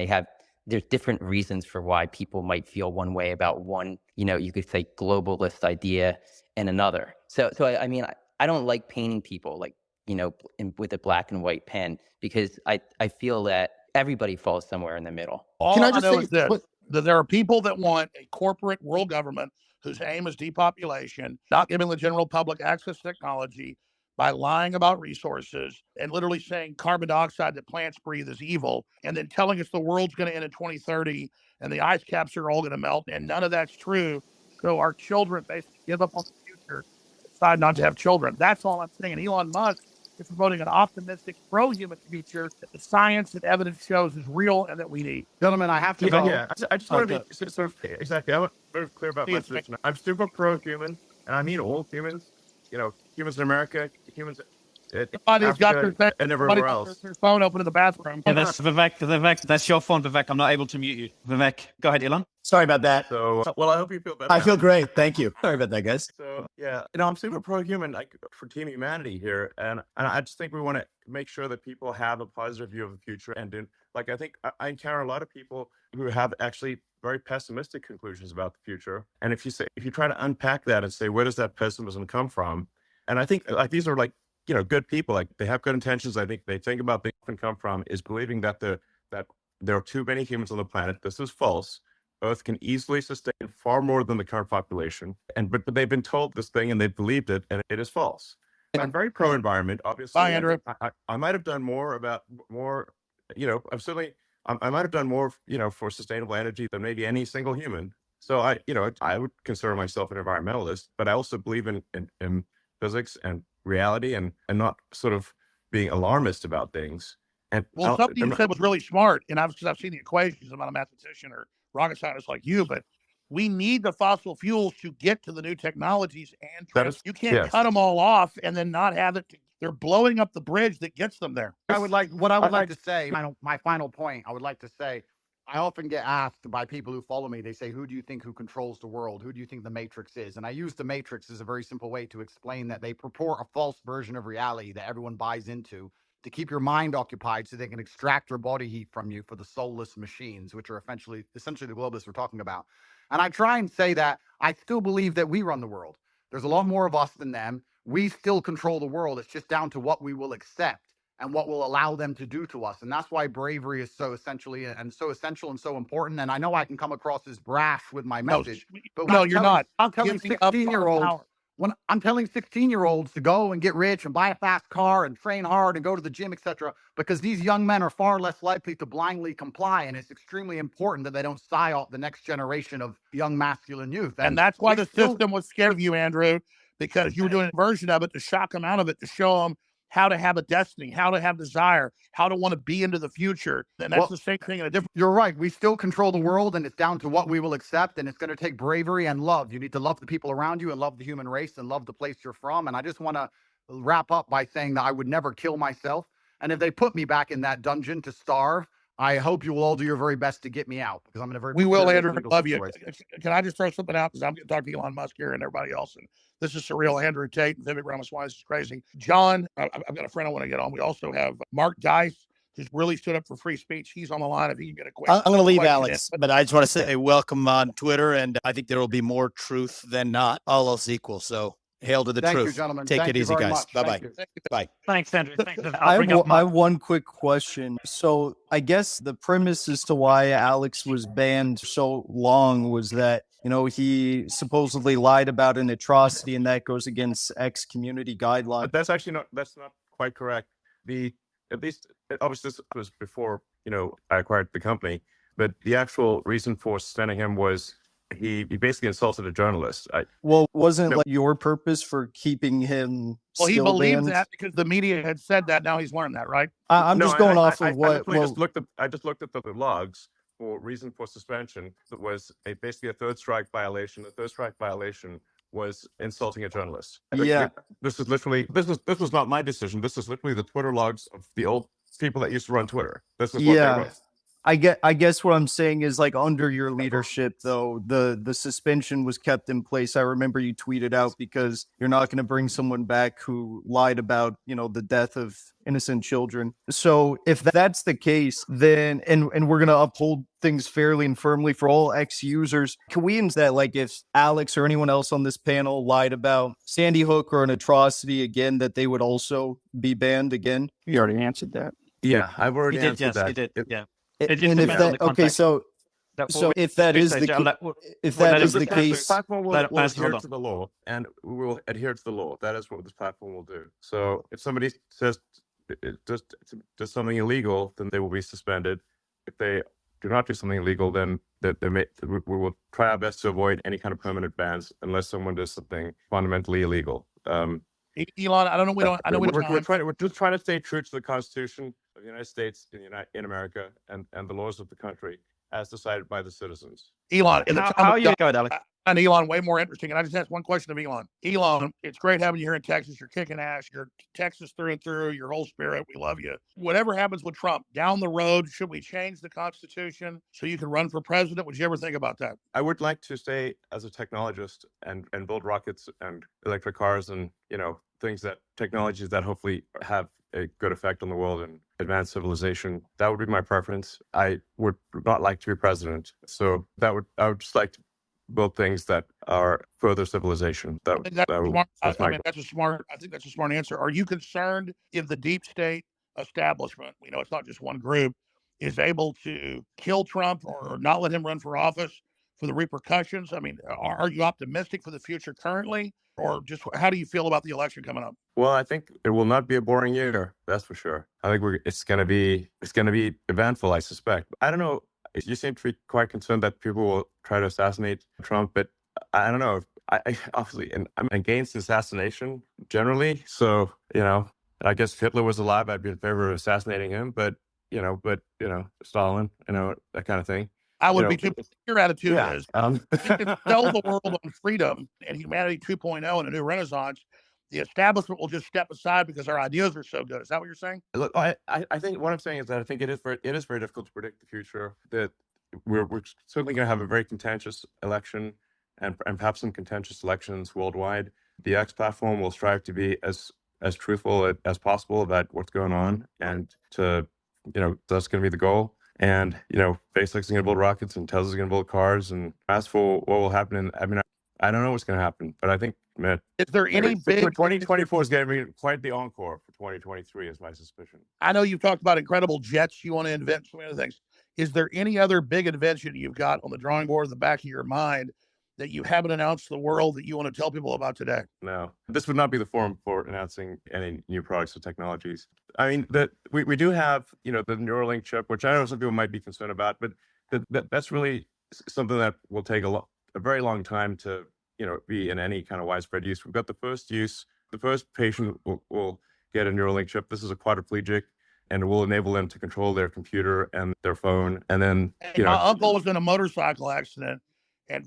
there's different reasons for why people might feel one way about one, you could say globalist idea and another. So I mean, I don't like painting people like, with a black and white pen, because I feel that everybody falls somewhere in the middle. All I know is this, that there are people that want a corporate world government whose aim is depopulation, not giving the general public access to technology by lying about resources and literally saying carbon dioxide that plants breathe is evil, and then telling us the world's going to end in 2030 and the ice caps are all going to melt, and none of that's true. So our children basically give up on the future, decide not to have children. That's all I'm saying. And Elon Musk is promoting an optimistic, pro-human future that the science and evidence shows is real and that we need. Gentlemen, I have to go. Yeah, I just want to be sort of exactly. I want to be very clear about my position. I'm super pro-human, and I mean all humans. Humans in America, humans in Africa, and everywhere else. Their phone open in the bathroom. Yeah, that's Vivek, that's your phone, Vivek. I'm not able to mute you. Vivek, go ahead, Elon. Sorry about that. So, well, I hope you feel better. I feel great. Thank you. Sorry about that, guys. So, yeah, I'm super pro-human for Team Humanity here. And I just think we want to make sure that people have a positive view of the future. And I think I encounter a lot of people who have actually very pessimistic conclusions about the future. And if you try to unpack that and say, where does that pessimism come from? And I think these are good people, they have good intentions. I think they think about things often come from is believing that there are too many humans on the planet. This is false. Earth can easily sustain far more than the current population. But they've been told this thing and they've believed it, and it is false. I'm very pro-environment, obviously. Bye, Andrew. I might have done more, I might have done more, for sustainable energy than maybe any single human. So I would consider myself an environmentalist, but I also believe in physics and reality and not sort of being alarmist about things. And something you said was really smart, and I've seen the equations. I'm not a mathematician or rocket scientist like you, but we need the fossil fuels to get to the new technologies, and you can't cut them all off and then not have it. They're blowing up the bridge that gets them there. I would like to say, my final point, I would like to say, I often get asked by people who follow me, they say, who do you think who controls the world? Who do you think the Matrix is? And I use the Matrix as a very simple way to explain that they purport a false version of reality that everyone buys into to keep your mind occupied so they can extract your body heat from you for the soulless machines, which are essentially the globalists we're talking about. And I try and say that I still believe that we run the world. There's a lot more of us than them. We still control the world. It's just down to what we will accept and what will allow them to do to us. And that's why bravery is so essential and so important. And I know I can come across as brash with my message, but no, you're not. I'm telling 16-year-olds to go and get rich and buy a fast car and train hard and go to the gym, etc., because these young men are far less likely to blindly comply. And it's extremely important that they don't psyop the next generation of young masculine youth. And that's why the system was scared of you, Andrew, because you were doing a version of it to shock them out of it, to show them how to have a destiny, how to have desire, how to want to be into the future. And that's the same thing in a different. You're right. We still control the world, and it's down to what we will accept. And it's going to take bravery and love. You need to love the people around you and love the human race and love the place you're from. And I just want to wrap up by saying that I would never kill myself. And if they put me back in that dungeon to starve, I hope you will all do your very best to get me out, because I'm in a very. We will, Andrew. Love you. Can I just throw something out, because I'm going to talk to Elon Musk here and everybody else, and this is surreal. Andrew Tate and Vivek Ramaswamy. This is crazy. John, I've got a friend I want to get on. We also have Mark Dice, who's really stood up for free speech. He's on the line if he can get a question. I'm going to leave Alex, but I just want to say welcome on Twitter, and I think there will be more truth than not, all else equal. So hail to the truth. Thank you, gentlemen. Take it easy, guys. Bye-bye. Bye. Thanks, Andrew. Thanks. I have one quick question. So I guess the premise as to why Alex was banned so long was that, he supposedly lied about an atrocity, and that goes against community guidelines. But that's not quite correct. Obviously this was before, I acquired the company, but the actual reason for suspending him was he basically insulted a journalist. Wasn't your purpose for keeping him? Well, he believed that because the media had said that. Now he's learned that, right? I'm just going off of what. I just looked at the logs for reason for suspension. That was basically a third strike violation. The third strike violation was insulting a journalist. Yeah. This was not my decision. This is literally the Twitter logs of the old people that used to run Twitter. This is what they Yeah. wrote. I guess what I'm saying is, like, under your leadership, though, the suspension was kept in place. I remember you tweeted out because you're not going to bring someone back who lied about, the death of innocent children. So if that's the case, then and we're going to uphold things fairly and firmly for all ex-users, can we that, like, if Alex or anyone else on this panel lied about Sandy Hook or an atrocity again, that they would also be banned again? You already answered that. Yeah, I've already He did, answered yes, that. he did. It- Yeah. And It just if depends on that the okay, context. so if that is the if that is the the case, platform will Let- let's- adhere hold on. to the law, and we will adhere to the law. That is what this platform will do. So if somebody says it does something illegal, then they will be suspended. If they do not do something illegal, then we will try our best to avoid any kind of permanent bans unless someone does something fundamentally illegal. Elon, I don't know. I know we're just trying to stay true to the Constitution of the United States in America and the laws of the country as decided by the citizens. Elon, How are you going, Alex? And Elon, way more interesting. And I just asked one question of Elon. Elon, it's great having you here in Texas. You're kicking ass. You're Texas through and through. Your whole spirit. We love you. Whatever happens with Trump down the road, should we change the Constitution so you can run for president? Would you ever think about that? I would like to stay as a technologist and build rockets and electric cars and technologies that hopefully have a good effect on the world and advance civilization. That would be my preference. I would not like to be president. So I would just like to build things that are further civilization. I think that's a smart answer. Are you concerned if the deep state establishment, it's not just one group, is able to kill Trump or not let him run for office for the repercussions? I mean, are you optimistic for the future currently, or just how do you feel about the election coming up? Well, I think it will not be a boring year. That's for sure. I think it's going to be eventful, I suspect. I don't know. You seem to be quite concerned that people will try to assassinate Trump, but I don't know. I obviously, and I'm against assassination generally. So, I guess if Hitler was alive, I'd be in favor of assassinating him. But Stalin, that kind of thing. I would be too. Your attitude is we can sell the world on freedom and humanity 2.0 and a new renaissance. The establishment will just step aside because our ideas are so good. Is that what you're saying? Look, I think what I'm saying is that I think it is very difficult to predict the future. That we're certainly going to have a very contentious election and perhaps some contentious elections worldwide. The X platform will strive to be as truthful as possible about what's going on, and that's going to be the goal. And SpaceX is going to build rockets, and Tesla's going to build cars. And as for what will happen, I don't know what's going to happen, but I think, man, is there any big 2024 is going to be quite the encore for 2023, is my suspicion. I know you've talked about incredible jets you want to invent, so many other things. Is there any other big invention you've got on the drawing board in the back of your mind that you haven't announced to the world that you want to tell people about today? No, this would not be the forum for announcing any new products or technologies. I mean, that we do have, the Neuralink chip, which I know some people might be concerned about, but that's really something that will take a very long time to, be in any kind of widespread use. We've got the first use. The first patient will get a Neuralink chip. This is a quadriplegic, and it will enable them to control their computer and their phone. And then, my uncle was in a motorcycle accident, and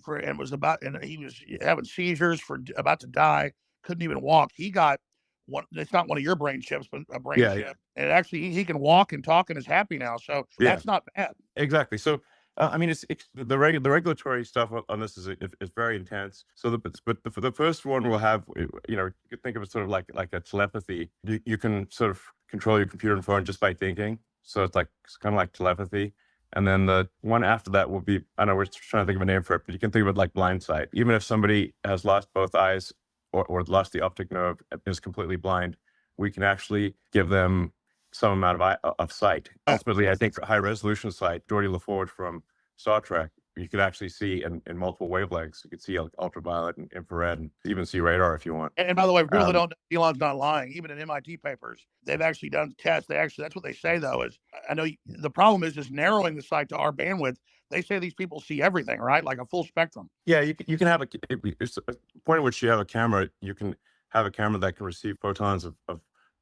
he was having seizures, about to die, couldn't even walk. He got one. It's not one of your brain chips, but a brain chip. Yeah. And actually, he can walk and talk and is happy now. So that's not bad. Exactly. So. I mean, it's the regulatory stuff on this is very intense. So, the first one will have, you could think of it sort of like a telepathy. You can sort of control your computer and phone just by thinking. So it's kind of like telepathy. And then the one after that will be, I don't know, we're trying to think of a name for it, but you can think of it like blind sight. Even if somebody has lost both eyes or lost the optic nerve, is completely blind, we can actually give them some amount of sight. Ultimately, I think high resolution sight. Geordie LaForge from Star Trek, you could actually see in multiple wavelengths. You could see ultraviolet and infrared, and even see radar if you want. And by the way, for people that don't know, Elon's not lying. Even in MIT papers, they've actually done tests. That's what they say though. Is I know the problem is just narrowing the sight to our bandwidth. They say these people see everything, right? Like a full spectrum. Yeah, you can have it's a point at which you have a camera. You can have a camera that can receive photons of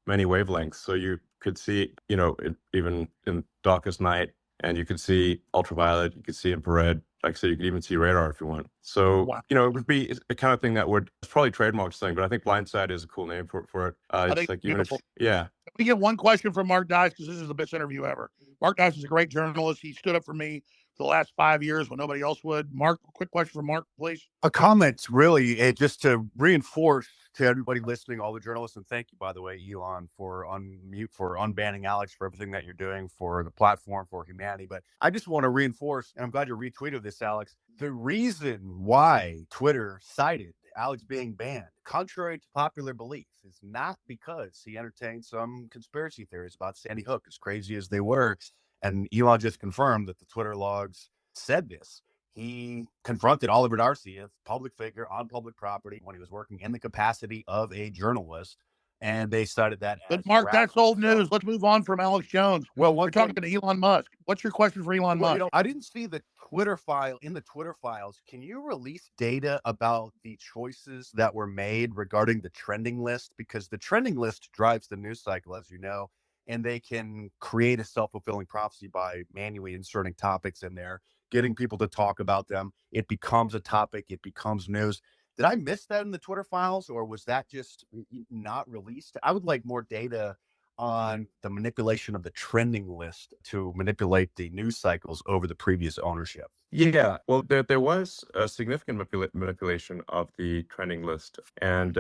many wavelengths. So you could see, even in darkest night, and you could see ultraviolet, you could see infrared. Like I said, you could even see radar if you want. So, wow. It would be a kind of thing that it's probably trademarked thing, but I think blindsight is a cool name for it. I think like beautiful. yeah. We get one question from Mark Dice because this is the best interview ever. Mark Dice is a great journalist. He stood up for me for the last 5 years when nobody else would. Mark, quick question from Mark, please. A comment, really, just to reinforce to everybody listening, all the journalists, and thank you, by the way, Elon, for unbanning Alex, for everything that you're doing for the platform, for humanity. But I just want to reinforce, and I'm glad you retweeted this, Alex, the reason why Twitter cited Alex being banned, contrary to popular belief, is not because he entertained some conspiracy theories about Sandy Hook, as crazy as they were. And Elon just confirmed that the Twitter logs said this. He confronted Oliver Darcy, a public figure on public property, when he was working in the capacity of a journalist, and they cited that. But Mark, that's old news. Let's move on from Alex Jones. Well, we're talking to Elon Musk. What's your question for Elon Musk? I didn't see the Twitter file in the Twitter files. Can you release data about the choices that were made regarding the trending list? Because the trending list drives the news cycle, as you know, and they can create a self-fulfilling prophecy by manually inserting topics in there, getting people to talk about them. It becomes a topic. It becomes news. Did I miss that in the Twitter files, or was that just not released? I would like more data on the manipulation of the trending list to manipulate the news cycles over the previous ownership. Yeah, well, there was a significant manipulation of the trending list, and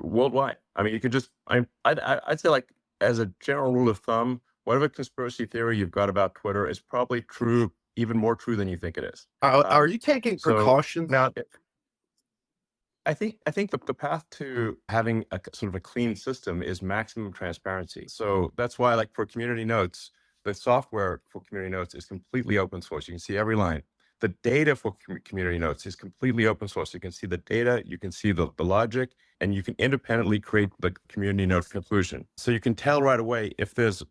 worldwide. I mean, you can just, I'd say, like, as a general rule of thumb, whatever conspiracy theory you've got about Twitter is probably true, even more true than you think it is. Are you taking precautions? Now, I think the path to having a sort of a clean system is maximum transparency. So that's why, like, for community notes, the software for community notes is completely open source. You can see every line. The data for community notes is completely open source. You can see the data, you can see the logic, and you can independently create the community note conclusion. So you can tell right away if there's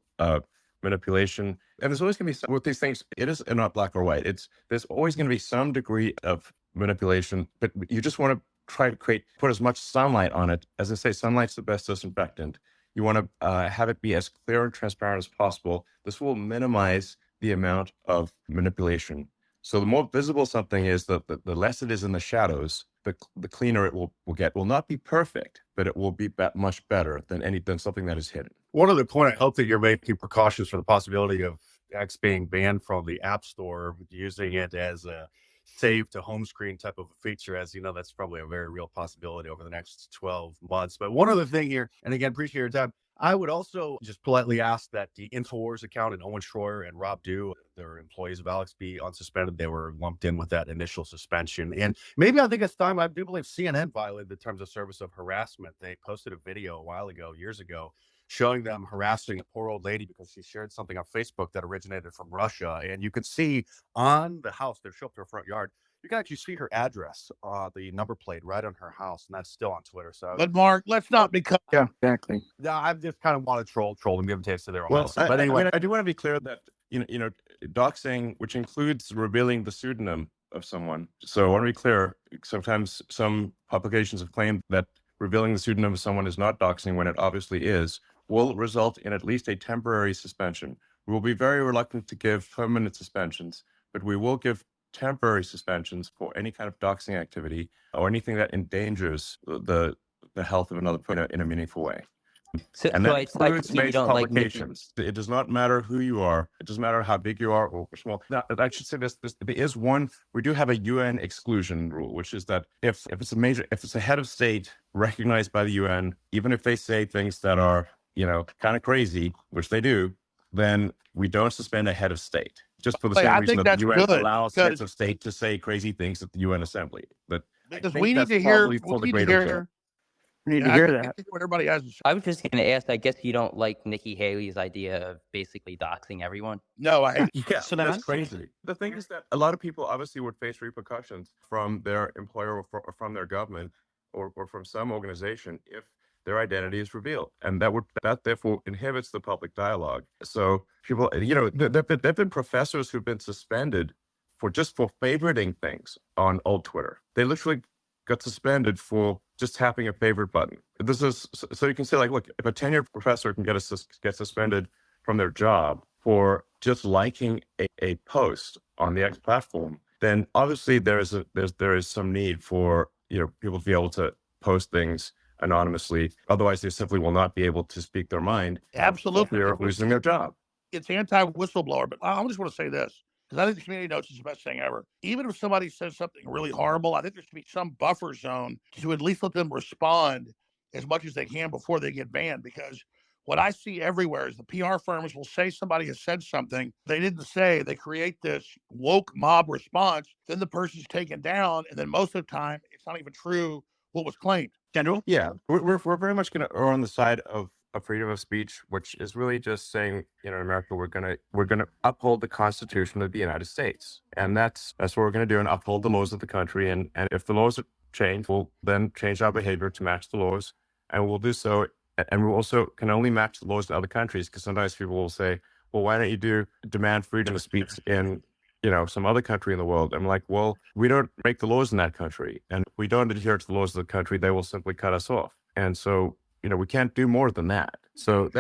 manipulation. And there's always going to be some, with these things, it is not black or white. There's always going to be some degree of manipulation, but you just want to try to put as much sunlight on it. As I say, sunlight's the best disinfectant. You want to have it be as clear and transparent as possible. This will minimize the amount of manipulation. So the more visible something is, the less it is in the shadows, the cleaner it will get. Will not be perfect, but it will be much better than something that is hidden. One other point, I hope that you're making precautions for the possibility of X being banned from the App Store, using it as a save to home screen type of a feature. As you know, that's probably a very real possibility over the next 12 months. But one other thing here, and again, appreciate your time, I would also just politely ask that the InfoWars account and Owen Schroyer and Rob Dew, they're employees of Alex, be unsuspended. They were lumped in with that initial suspension. And maybe I think it's time. I do believe CNN violated the terms of service of harassment. They posted a video a while ago, years ago, showing them harassing a poor old lady because she shared something on Facebook that originated from Russia. And you could see on the house, they show up to her front yard, you can actually see her address, the number plate right on her house, and that's still on Twitter. So, but Mark, let's not become. Yeah, exactly. No, I just kind of want to troll them, give them taste of their own. Well, but anyway, I do want to be clear that doxing, which includes revealing the pseudonym of someone. So I want to be clear. Sometimes some publications have claimed that revealing the pseudonym of someone is not doxing when it obviously is, will result in at least a temporary suspension. We will be very reluctant to give permanent suspensions, but we will give temporary suspensions for any kind of doxing activity or anything that endangers the health of another person in a meaningful way. And that includes major publications. It does not matter who you are. It doesn't matter how big you are or small. Now, I should say this. There is one. We do have a UN exclusion rule, which is that if it's a head of state recognized by the UN, even if they say things that are kind of crazy, which they do, then we don't suspend a head of state. Just for the same reason that the UN allows heads of state to say crazy things at the UN Assembly. But because we need to hear. We need to hear that. What everybody has. I was just going to ask. I guess you don't like Nikki Haley's idea of basically doxing everyone. No, I. Yeah, so that's crazy. The thing is that a lot of people obviously would face repercussions from their employer or from their government or from some organization if their identity is revealed, and that therefore inhibits the public dialogue. So people, there've been professors who've been suspended for favoriting things on old Twitter. They literally got suspended for just tapping a favorite button. This is so you can say, like, look, if a tenured professor can get suspended from their job for just liking a post on the X platform, then obviously there is some need for people to be able to post things anonymously. Otherwise, they simply will not be able to speak their mind. Absolutely. They're losing their job. It's anti-whistleblower, but I just want to say this, because I think the community notes is the best thing ever. Even if somebody says something really horrible, I think there should be some buffer zone to at least let them respond as much as they can before they get banned. Because what I see everywhere is the PR firms will say somebody has said something they didn't say. They create this woke mob response. Then the person's taken down. And then most of the time, it's not even true what was claimed. General? Yeah, we're very much going to err on the side of freedom of speech, which is really just saying, in America, we're gonna uphold the Constitution of the United States, and that's what we're going to do, and uphold the laws of the country. And if the laws change, we'll then change our behavior to match the laws, and we'll do so. And we also can only match the laws in other countries, because sometimes people will say, well, why don't you demand freedom of speech in some other country in the world? I'm like, well, we don't make the laws in that country, and if we don't adhere to the laws of the country, they will simply cut us off. And so, we can't do more than that. So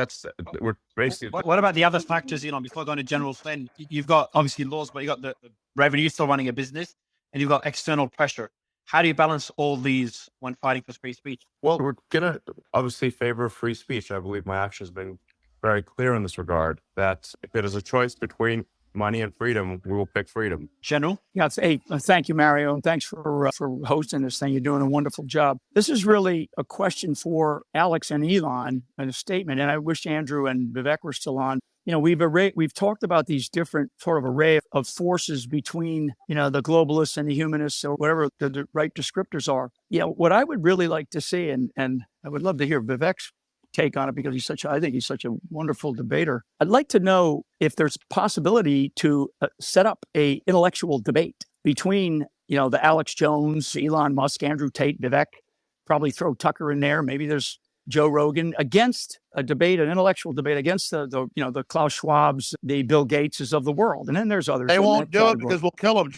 we're basically. What about the other factors, Elon? Before going to General Flynn, you've got obviously laws, but you've got the revenue still running a business, and you've got external pressure. How do you balance all these when fighting for free speech? Well, we're going to obviously favor free speech. I believe my action has been very clear in this regard, that if it is a choice between money and freedom, we will pick freedom. General? Yeah, thank you, Mario, and thanks for hosting this thing. You're doing a wonderful job. This is really a question for Alex and Elon, and a statement, and I wish Andrew and Vivek were still on. We've talked about these different sort of array of forces between, the globalists and the humanists, or whatever the right descriptors are. What I would really like to see, and I would love to hear Vivek's take on it, because I think he's such a wonderful debater. I'd like to know if there's possibility to set up a intellectual debate between, the Alex Jones, Elon Musk, Andrew Tate, Vivek, probably throw Tucker in there. Maybe there's Joe Rogan, against an intellectual debate against the Klaus Schwabs, the Bill Gateses of the world. And then there's others. They won't do it because we'll kill them.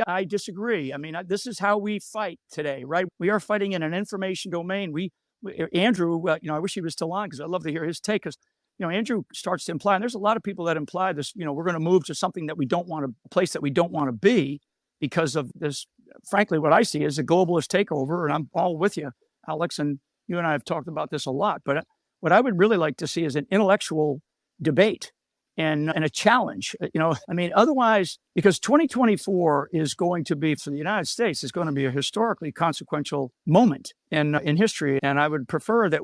I disagree. I mean, this is how we fight today, right? We are fighting in an information domain. Andrew, I wish he was still on, because I'd love to hear his take, because, Andrew starts to imply, and there's a lot of people that imply this, we're going to move to something that we don't want to, a place that we don't want to be, because of this. Frankly, what I see is a globalist takeover, and I'm all with you, Alex, and you and I have talked about this a lot. But what I would really like to see is an intellectual debate and a challenge. Otherwise, because 2024 is going to be, for the United States, is going to be a historically consequential moment in history. And I would prefer that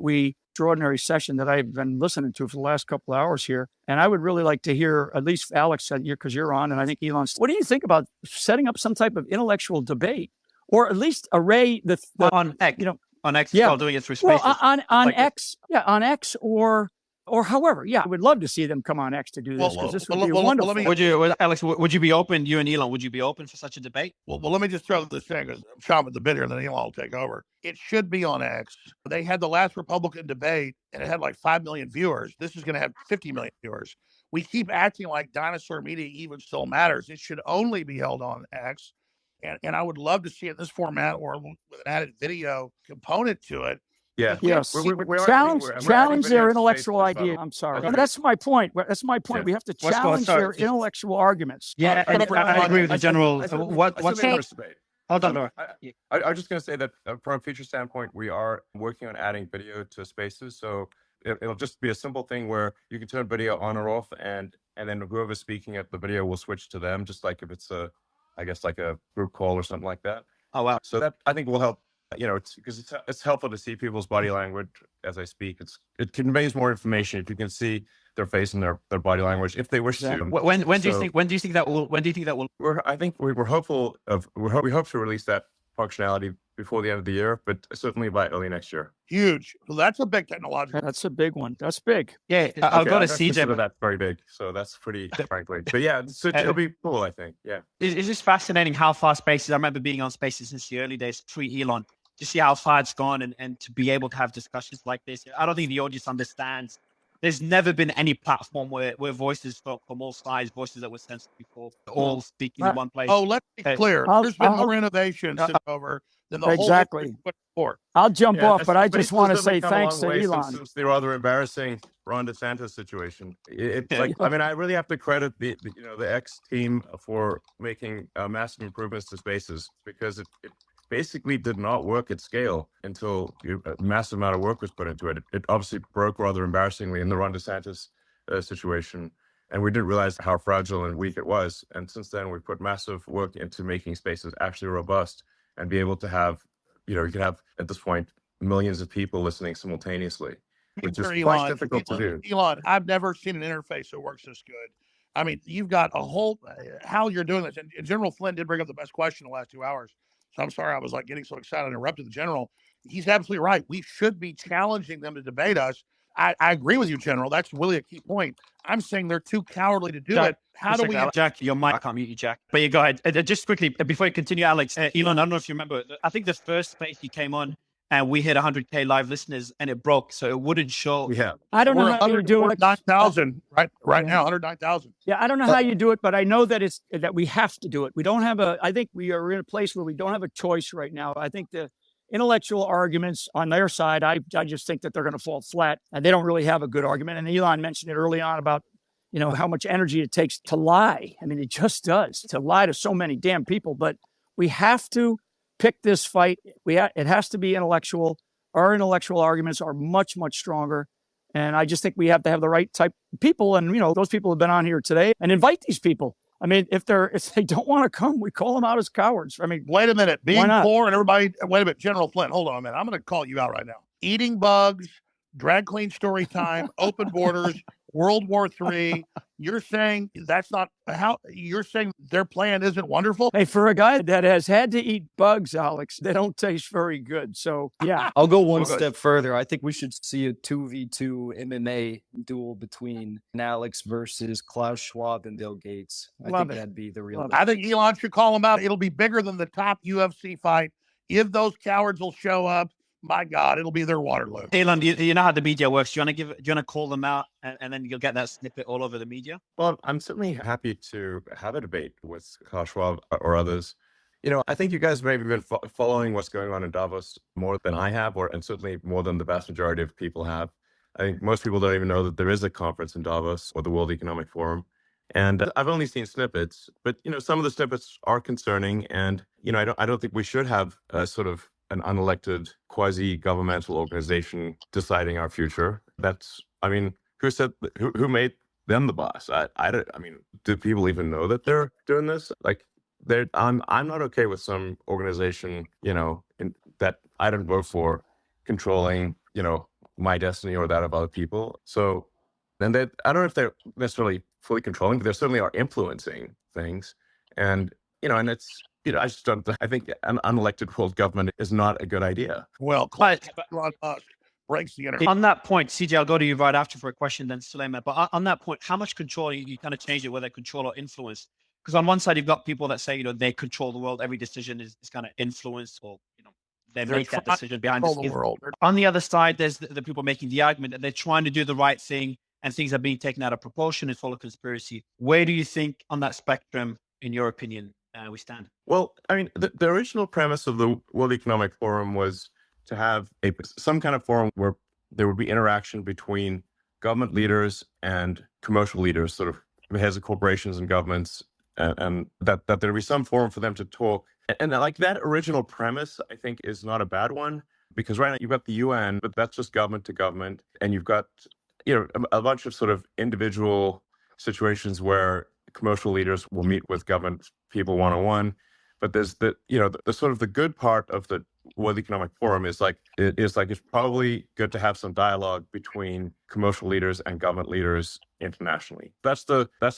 extraordinary session that I've been listening to for the last couple of hours here. And I would really like to hear, at least Alex, because you're on, and I think Elon, what do you think about setting up some type of intellectual debate, or at least array on X, on X, while doing it through Spaces? Well, on X, on X, or however, I would love to see them come on X to do this, because this would be wonderful. Alex, would you be open, you and Elon, would you be open for such a debate? Well, let me just throw this thing, because I'm chomping at the bit here, and then Elon will take over. It should be on X. They had the last Republican debate, and it had like 5 million viewers. This is going to have 50 million viewers. We keep acting like dinosaur media even still matters. It should only be held on X. And I would love to see it in this format, or with an added video component to it. Yeah. Yes. Challenge their intellectual idea. I'm sorry. Okay. That's my point. That's my point. Yeah. We have to challenge their intellectual arguments. Yeah, I agree with the general. What's debate? Hold on, Laura. I was just going to say that from a future standpoint, we are working on adding video to Spaces. So it'll just be a simple thing where you can turn video on or off, and then whoever's speaking at the video will switch to them, just like if it's a group call or something like that. Oh, wow. So that, I think, will help. It's because it's helpful to see people's body language as I speak. It conveys more information if you can see their face and their body language, if they wish to. When do you think that will? We hope to release that functionality before the end of the year, but certainly by early next year. Huge. Well, that's a big technological. That's a big one. That's big. Yeah, I'll go to CJ. But that's very big, so that's pretty, frankly. But yeah, it'll be cool, I think. Yeah. It's just fascinating how far Spaces. I remember being on Spaces since the early days, pre-Elon. To see how far it's gone, and to be able to have discussions like this. I don't think the audience understands. There's never been any platform where voices from all sides, voices that were sensitive before, all speaking in one place. Oh, let's be clear. There's been more innovation since over than the exactly. whole I'll jump off, but I just want to say thanks to Elon. Since the rather embarrassing Ron DeSantis situation, I really have to credit the X team for making massive improvements to Spaces, because basically did not work at scale until a massive amount of work was put into it. It obviously broke rather embarrassingly in the Ron DeSantis situation, and we didn't realize how fragile and weak it was. And since then, we've put massive work into making spaces actually robust and be able to have, you can have at this point millions of people listening simultaneously, which is quite difficult to do. Elon, I've never seen an interface that works this good. I mean, you've got a whole how you're doing this. And General Flynn did bring up the best question in the last 2 hours. So I'm sorry I was like getting so excited, I interrupted the general. He's absolutely right. We should be challenging them to debate us. I agree with you, General. That's really a key point. I'm saying they're too cowardly to do it. How do we? Jack, your mic, I can't mute you, Jack. But you go ahead. Just quickly, before you continue, Alex, Elon, I don't know if you remember, I think the first space you came on, and we hit 100K live listeners, and it broke, so it wouldn't show. Yeah, I don't know how you do it. 9,000 right now, 109,000. Yeah, I don't know how you do it, but I know that that we have to do it. We don't have I think we are in a place where we don't have a choice right now. I think the intellectual arguments on their side, I just think that they're going to fall flat, and they don't really have a good argument. And Elon mentioned it early on about, how much energy it takes to lie. I mean, it just does, to lie to so many damn people. But we have to pick this fight. It has to be intellectual. Our intellectual arguments are much, much stronger. And I just think we have to have the right type of people. And, those people have been on here today, and invite these people. I mean, if they don't want to come, we call them out as cowards. I mean, wait a minute. Being poor and everybody, wait a minute. General Flynn, hold on a minute. I'm going to call you out right now. Eating bugs, drag queen story time, open borders, World War III. You're saying that's not how you're saying their plan isn't wonderful? Hey, for a guy that has had to eat bugs, Alex, they don't taste very good. So, yeah. I'll go one step further. I think we should see a 2v2 MMA duel between Alex versus Klaus Schwab and Bill Gates. I think that'd be the real. I think Elon should call him out. It'll be bigger than the top UFC fight. If those cowards will show up, my God, it'll be their Waterloo. Elon, you know how the media works. Do you want to call them out, and then you'll get that snippet all over the media? Well, I'm certainly happy to have a debate with Klaus Schwab or others. I think you guys may have been following what's going on in Davos more than I have, and certainly more than the vast majority of people have. I think most people don't even know that there is a conference in Davos, or the World Economic Forum. And I've only seen snippets, but some of the snippets are concerning. And I don't think we should have a sort of an unelected quasi-governmental organization deciding our future. Who said, who made them the boss? Do people even know that they're doing this? I'm not okay with some organization, that I don't vote for, controlling, my destiny or that of other people. So, and I don't know if they're necessarily fully controlling, but they certainly are influencing things. And, and it's, I just don't. I think an unelected world government is not a good idea. Well, Elon Musk breaks the internet. On that point, CJ, I'll go to you right after for a question, then Suleiman. But on that point, how much control, you kind of changed it, whether control or influence? Because on one side, you've got people that say, they control the world. Every decision is kind of influenced, or, they make that decision behind the world. On the other side, there's the people making the argument that they're trying to do the right thing, and things are being taken out of proportion. It's full of conspiracy. Where do you think on that spectrum, in your opinion, we stand? Well, the original premise of the World Economic Forum was to have some kind of forum where there would be interaction between government leaders and commercial leaders, sort of heads of corporations and governments, and that there would be some forum for them to talk. And like that original premise, I think, is not a bad one, because right now you've got the UN, but that's just government to government, and you've got a bunch of sort of individual situations where commercial leaders will meet with government people one-on-one. But there's the sort of the good part of the World Economic Forum is it's probably good to have some dialogue between commercial leaders and government leaders internationally. That's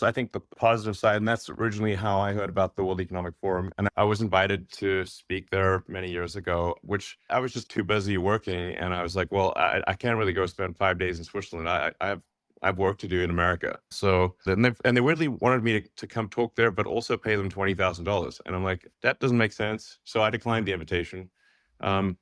I think the positive side, and that's originally how I heard about the World Economic Forum. And I was invited to speak there many years ago, which I was just too busy working, and I was like, well, I can't really go spend 5 days in Switzerland. I have work to do in America. So then they weirdly wanted me to come talk there, but also pay them $20,000. And I'm like, that doesn't make sense. So I declined the invitation. It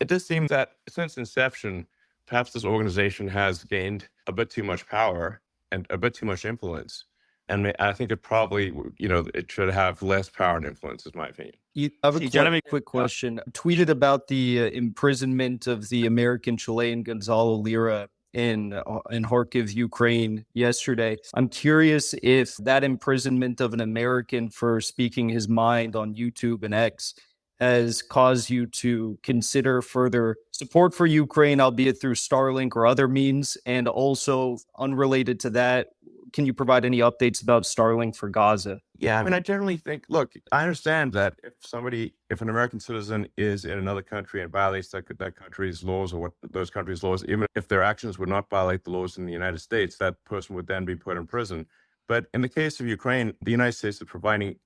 does seem that since inception, perhaps this organization has gained a bit too much power and a bit too much influence. And I think it probably, it should have less power and influence, is my opinion. I have a quick question. Tweeted about the imprisonment of the American Chilean Gonzalo Lira in Kharkiv, Ukraine yesterday. I'm curious if that imprisonment of an American for speaking his mind on YouTube and X has caused you to consider further support for Ukraine, albeit through Starlink or other means. And also, unrelated to that, can you provide any updates about Starlink for Gaza? Yeah, I mean, I generally think, look, I understand that if an American citizen is in another country and violates that country's laws or what those countries' laws, even if their actions would not violate the laws in the United States, that person would then be put in prison. But in the case of Ukraine, the United States is providing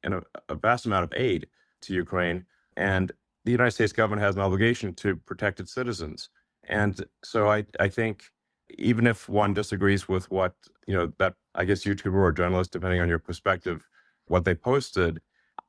a vast amount of aid to Ukraine, and the United States government has an obligation to protect its citizens. And so I think even if one disagrees with what, that, I guess, YouTuber or journalist, depending on your perspective, what they posted,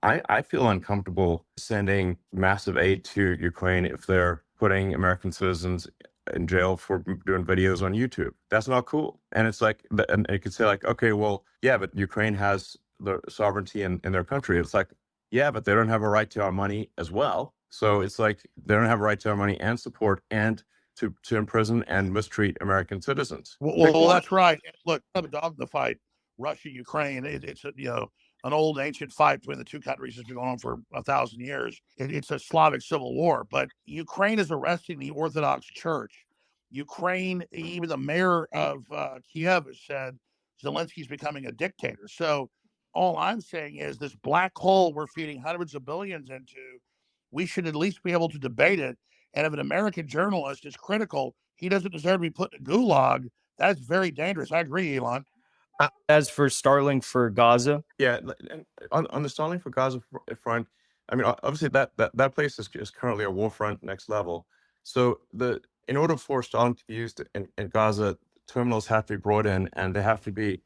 I feel uncomfortable sending massive aid to Ukraine if they're putting American citizens in jail for doing videos on YouTube. That's not cool. And it's like, and you could say like, okay, well, yeah, but Ukraine has the sovereignty in their country. It's like, yeah, but they don't have a right to our money as well. So it's like they don't have a right to our money and support and to imprison and mistreat American citizens. Well, that's right. Look, I'm a dog in the fight. Russia, Ukraine. It's an old ancient fight between the two countries that's been going on for 1,000 years. It's a Slavic civil war, but Ukraine is arresting the Orthodox Church. Ukraine, even the mayor of Kiev has said Zelensky's becoming a dictator. So all I'm saying is this black hole we're feeding hundreds of billions into, we should at least be able to debate it. And if an American journalist is critical, he doesn't deserve to be put in a gulag. That's very dangerous. I agree, Elon. As for Starlink for Gaza? Yeah, and on the Starlink for Gaza front, I mean, obviously that place is currently a war front next level. So in order for Starlink to be used in Gaza, terminals have to be brought in and they have to be,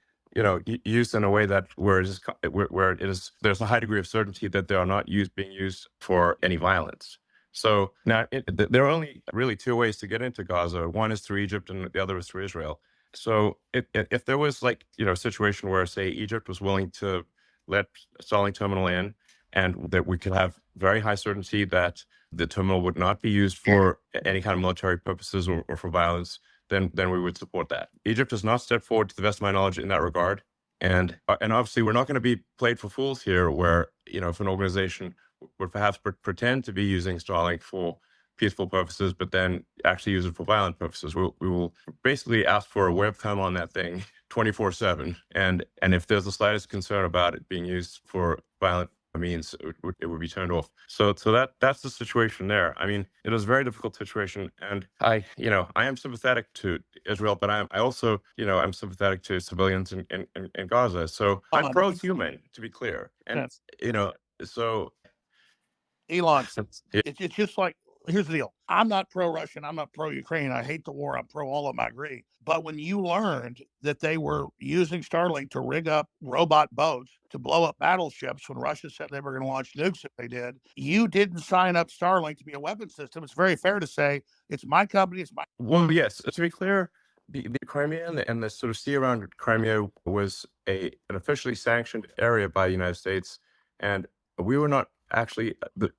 used in a way that where there's a high degree of certainty that they are not being used for any violence. So now there are only really two ways to get into Gaza. One is through Egypt and the other is through Israel. So if there was like, a situation where, say, Egypt was willing to let Starlink terminal in and that we could have very high certainty that the terminal would not be used for any kind of military purposes or for violence, then we would support that. Egypt has not stepped forward, to the best of my knowledge, in that regard. And obviously, we're not going to be played for fools here where, if an organization would perhaps pretend to be using Starlink for peaceful purposes, but then actually use it for violent purposes. We will basically ask for a webcam on that thing 24/7. And if there's the slightest concern about it being used for violent means, it would be turned off. So that's the situation there. I mean, it is a very difficult situation. And I am sympathetic to Israel, but I also, I'm sympathetic to civilians in Gaza. So I'm pro-human, to be clear. And, so Elon, it's just like, here's the deal. I'm not pro-Russian. I'm not pro-Ukraine. I hate the war. I'm pro all of them. I agree. But when you learned that they were using Starlink to rig up robot boats to blow up battleships when Russia said they were going to launch nukes if they did, you didn't sign up Starlink to be a weapon system. It's very fair to say it's my company. It's my. Well, yes. To be clear, the Crimea and the sort of sea around Crimea was an officially sanctioned area by the United States, and we were not actually, the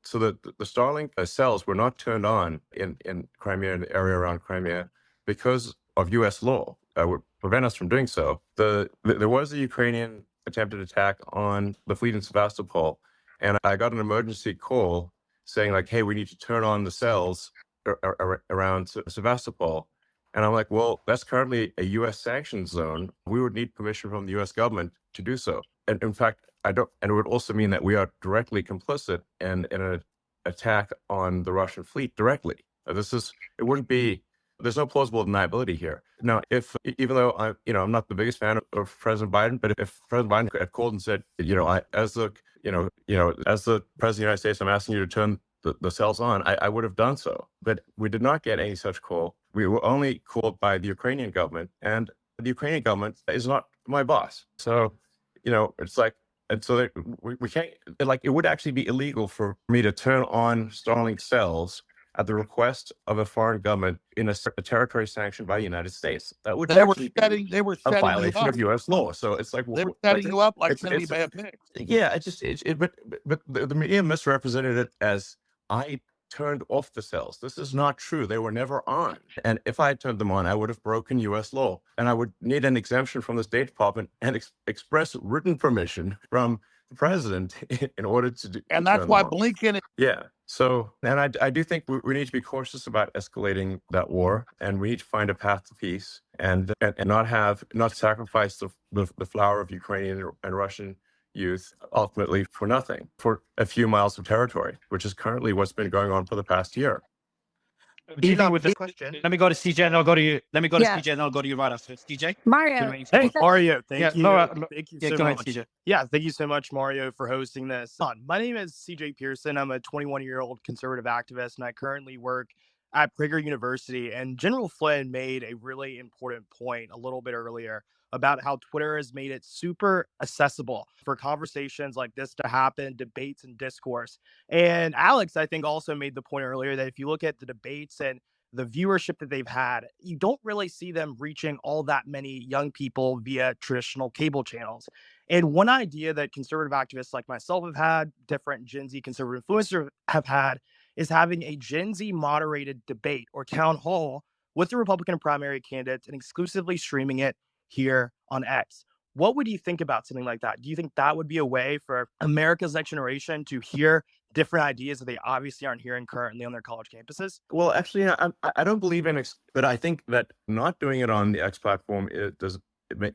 Starlink cells were not turned on in Crimea, in the area around Crimea, because of U.S. law that would prevent us from doing so. There was a Ukrainian attempted attack on the fleet in Sevastopol, and I got an emergency call saying like, hey, we need to turn on the cells around Sevastopol. And I'm like, well, that's currently a U.S. sanctions zone. We would need permission from the U.S. government to do so. And in fact, and it would also mean that we are directly complicit in an attack on the Russian fleet directly. It wouldn't be, there's no plausible deniability here. Now, even though I'm not the biggest fan of President Biden, but if President Biden had called and said, as the President of the United States, I'm asking you to turn the cells on, I would have done so. But we did not get any such call. We were only called by the Ukrainian government, and the Ukrainian government is not my boss. So, it's like, and so we can't, like, it would actually be illegal for me to turn on Starlink cells at the request of a foreign government in a territory sanctioned by the United States. That would they were setting a violation of U.S. law. So it's like they were setting you up like Kennedy Bay of Pigs. Yeah, but the media misrepresented it as I turned off the cells. This is not true. They were never on. And if I had turned them on, I would have broken U.S. law. And I would need an exemption from the State Department and express written permission from the president in order to do. And that's why Blinken. Yeah. So, and I do think we need to be cautious about escalating that war, and we need to find a path to peace and not sacrifice the flower of Ukrainian and Russian youth ultimately for nothing, for a few miles of territory, which is currently what's been going on for the past year. Even with the question, let me go to CJ and I'll go to you. Let me go to CJ and I'll go to you right after. CJ? Mario. Hey, Mario. Thank you. Thank you so go much. Ahead, CJ. Yeah, thank you so much, Mario, for hosting this. My name is CJ Pearson. I'm a 21-year-old conservative activist, and I currently work at Prager University. And General Flynn made a really important point a little bit earlier about how Twitter has made it super accessible for conversations like this to happen, debates and discourse. And Alex, I think, also made the point earlier that if you look at the debates and the viewership that they've had, you don't really see them reaching all that many young people via traditional cable channels. And one idea that conservative activists like myself have had, different Gen Z conservative influencers have had, is having a Gen Z moderated debate or town hall with the Republican primary candidates and exclusively streaming it here on X. What would you think about something like that? Do you think that would be a way for America's next generation to hear different ideas that they obviously aren't hearing currently on their college campuses? Well, actually, I don't believe in but I think that not doing it on the X platform,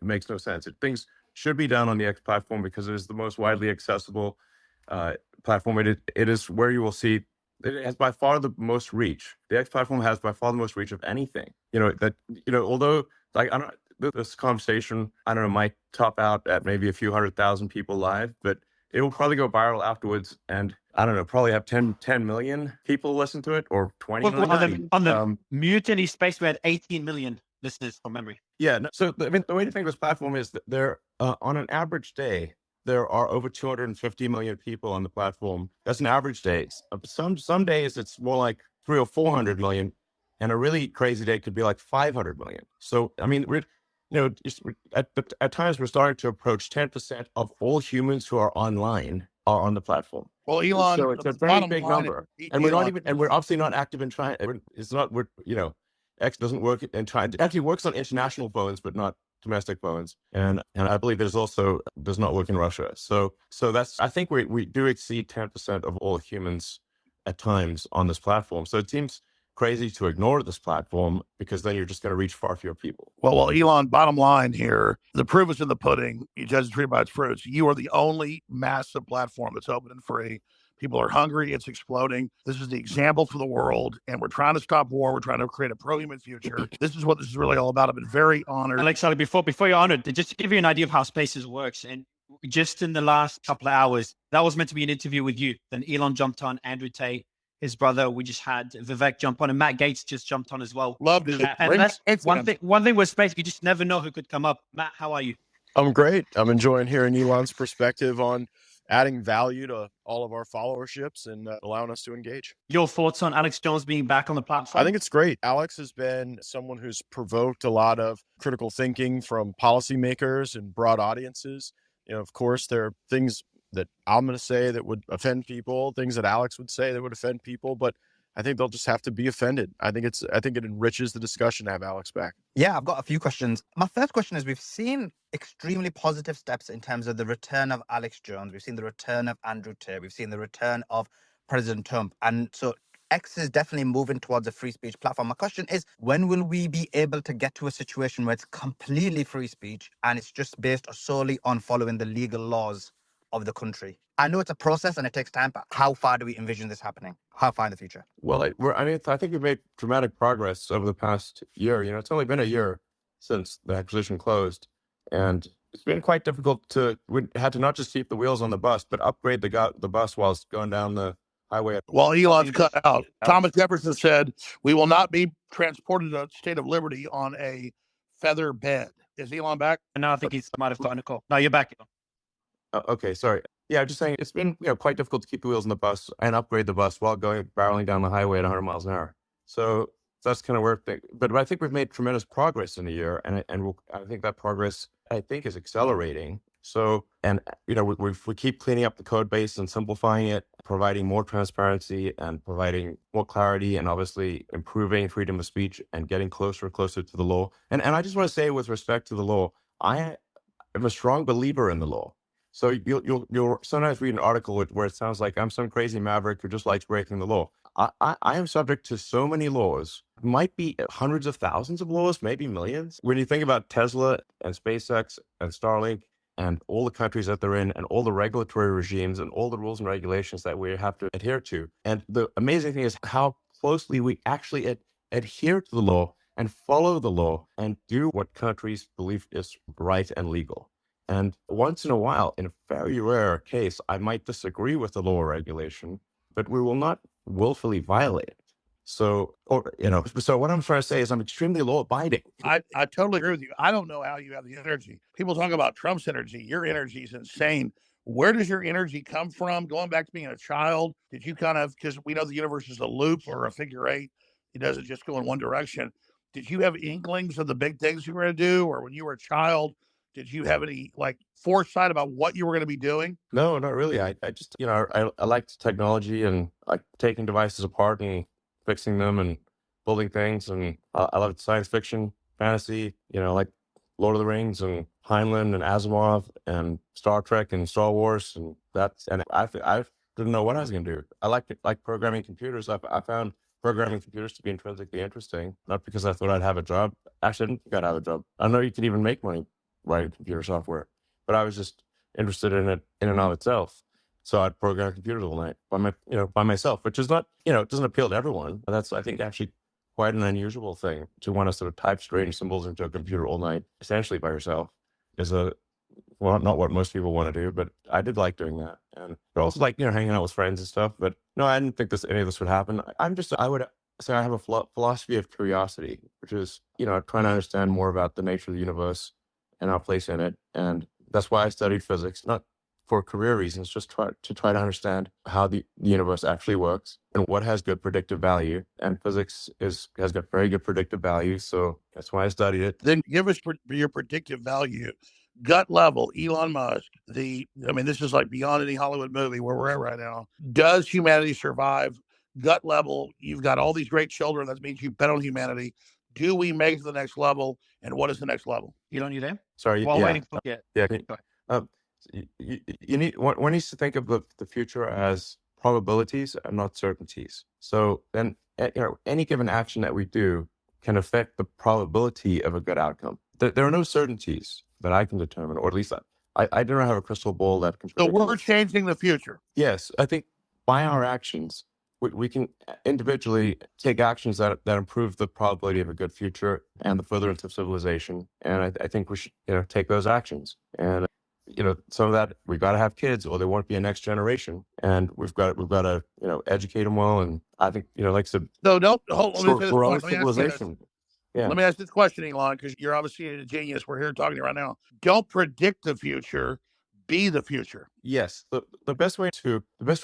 makes no sense. Things should be done on the X platform because it is the most widely accessible platform. It is where you will see. It has by far the most reach. The X platform has by far the most reach of anything. Although this conversation, might top out at maybe a few 100,000 people live, but it will probably go viral afterwards, and probably have 10 million people listen to it, or 20 million. On the Mutiny space, we had 18 million listeners from memory. Yeah. So the way to think of this platform is that there, on an average day, there are over 250 million people on the platform. That's an average day. Some days it's more like 300 or 400 million, and a really crazy day could be like 500 million. So at times we're starting to approach 10% of all humans who are online are on the platform. Well, Elon, so it's a very big number, and we're obviously not active in China. X doesn't work in China. It actually works on international phones, but not domestic phones. And I believe does not work in Russia. So I think we do exceed 10% of all humans at times on this platform. So it seems crazy to ignore this platform, because then you're just going to reach far fewer people. Well, Elon, bottom line here, the proof is in the pudding. You judge the tree by its fruits. You are the only massive platform that's open and free. People are hungry. It's exploding. This is the example for the world. And we're trying to stop war. We're trying to create a pro-human future. This is what this is really all about. I've been very honored. Alex, before you're honored, just to give you an idea of how Spaces works, and just in the last couple of hours, that was meant to be an interview with you. Then Elon jumped on, Andrew Tate, his brother. We just had Vivek jump on, and Matt Gaetz just jumped on as well. Loved it. And that's one thing with Space, you just never know who could come up. Matt, how are you? I'm great. I'm enjoying hearing Elon's perspective on adding value to all of our followerships and allowing us to engage. Your thoughts on Alex Jones being back on the platform? I think it's great. Alex has been someone who's provoked a lot of critical thinking from policymakers and broad audiences. Of course, there are things that I'm going to say that would offend people, things that Alex would say that would offend people, but I think they'll just have to be offended. I think it enriches the discussion to have Alex back. Yeah, I've got a few questions. My first question is, we've seen extremely positive steps in terms of the return of Alex Jones. We've seen the return of Andrew Tate. We've seen the return of President Trump. And so X is definitely moving towards a free speech platform. My question is, when will we be able to get to a situation where it's completely free speech and it's just based solely on following the legal laws of the country? I know it's a process and it takes time, but how far do we envision this happening? How far in the future? Well, I think we've made dramatic progress over the past year. It's only been a year since the acquisition closed, and it's been quite difficult we had to not just keep the wheels on the bus, but upgrade the bus while it's going down the highway. Well, Elon's cut out. Thomas Jefferson said, "We will not be transported to the state of liberty on a feather bed." Is Elon back? No, I think he might have gotten a call. No, you're back. Okay, sorry. Yeah, just saying, it's been quite difficult to keep the wheels on the bus and upgrade the bus while barreling down the highway at 100 miles an hour. So that's kind of where but I think we've made tremendous progress in a year, and I think that progress is accelerating. So, and we keep cleaning up the code base and simplifying it, providing more transparency and providing more clarity, and obviously improving freedom of speech and getting closer and closer to the law. And I just want to say, with respect to the law, I am a strong believer in the law. So you'll sometimes read an article where it sounds like I'm some crazy maverick who just likes breaking the law. I am subject to so many laws. Might be hundreds of thousands of laws, maybe millions. When you think about Tesla and SpaceX and Starlink and all the countries that they're in and all the regulatory regimes and all the rules and regulations that we have to adhere to. And the amazing thing is how closely we actually adhere to the law and follow the law and do what countries believe is right and legal. And once in a while, in a very rare case, I might disagree with the law or regulation, but we will not willfully violate it. So what I'm trying to say is I'm extremely law abiding. I totally agree with you. I don't know how you have the energy. People talk about Trump's energy. Your energy is insane. Where does your energy come from? Going back to being a child, did you because we know the universe is a loop or a figure eight. It doesn't just go in one direction. Did you have inklings of the big things you were going to do? Or when you were a child, did you have any foresight about what you were going to be doing? No, not really. I just, I liked technology and like taking devices apart and fixing them and building things. And I loved science fiction, fantasy, like Lord of the Rings and Heinlein and Asimov and Star Trek and Star Wars. And I didn't know what I was going to do. I like programming computers. I found programming computers to be intrinsically interesting, not because I thought I'd have a job. Actually, I didn't think I'd have a job. I know you could even make money writing computer software, but I was just interested in it in and of itself. So I'd program computers all night by myself, which is not, it doesn't appeal to everyone. That's, I think, actually quite an unusual thing to want to sort of type strange symbols into a computer all night, essentially by yourself, is not what most people want to do, but I did like doing that. And also hanging out with friends and stuff. But no, I didn't think any of this would happen. I would say I have a philosophy of curiosity, which is, trying to understand more about the nature of the universe and our place in it. And that's why I studied physics, not for career reasons, just try to understand how the universe actually works and what has good predictive value. And physics has got very good predictive value. So that's why I studied it. Then give us your predictive value. Gut level, Elon Musk, this is like beyond any Hollywood movie where we're at right now. Does humanity survive? Gut level, you've got all these great children. That means you bet on humanity. Do we make it to the next level? And what is the next level? Elon, you there? Sorry. While yeah. waiting for One needs to think of the future as probabilities and not certainties. So then, any given action that we do can affect the probability of a good outcome. There are no certainties that I can determine, or at least I don't have a crystal ball that can. So we're changing the future. Yes, I think by our actions, we can individually take actions that improve the probability of a good future and the furtherance of civilization. And I think we should, take those actions. And some of that, we got to have kids, or there won't be a next generation. And we've got to, educate them well. And I think, like I said, no, don't hold on. Civilization. Yeah. Let me ask this question, Elon, because you're obviously a genius. We're here talking to you right now. Don't predict the future. Be the future. Yes. The best way to I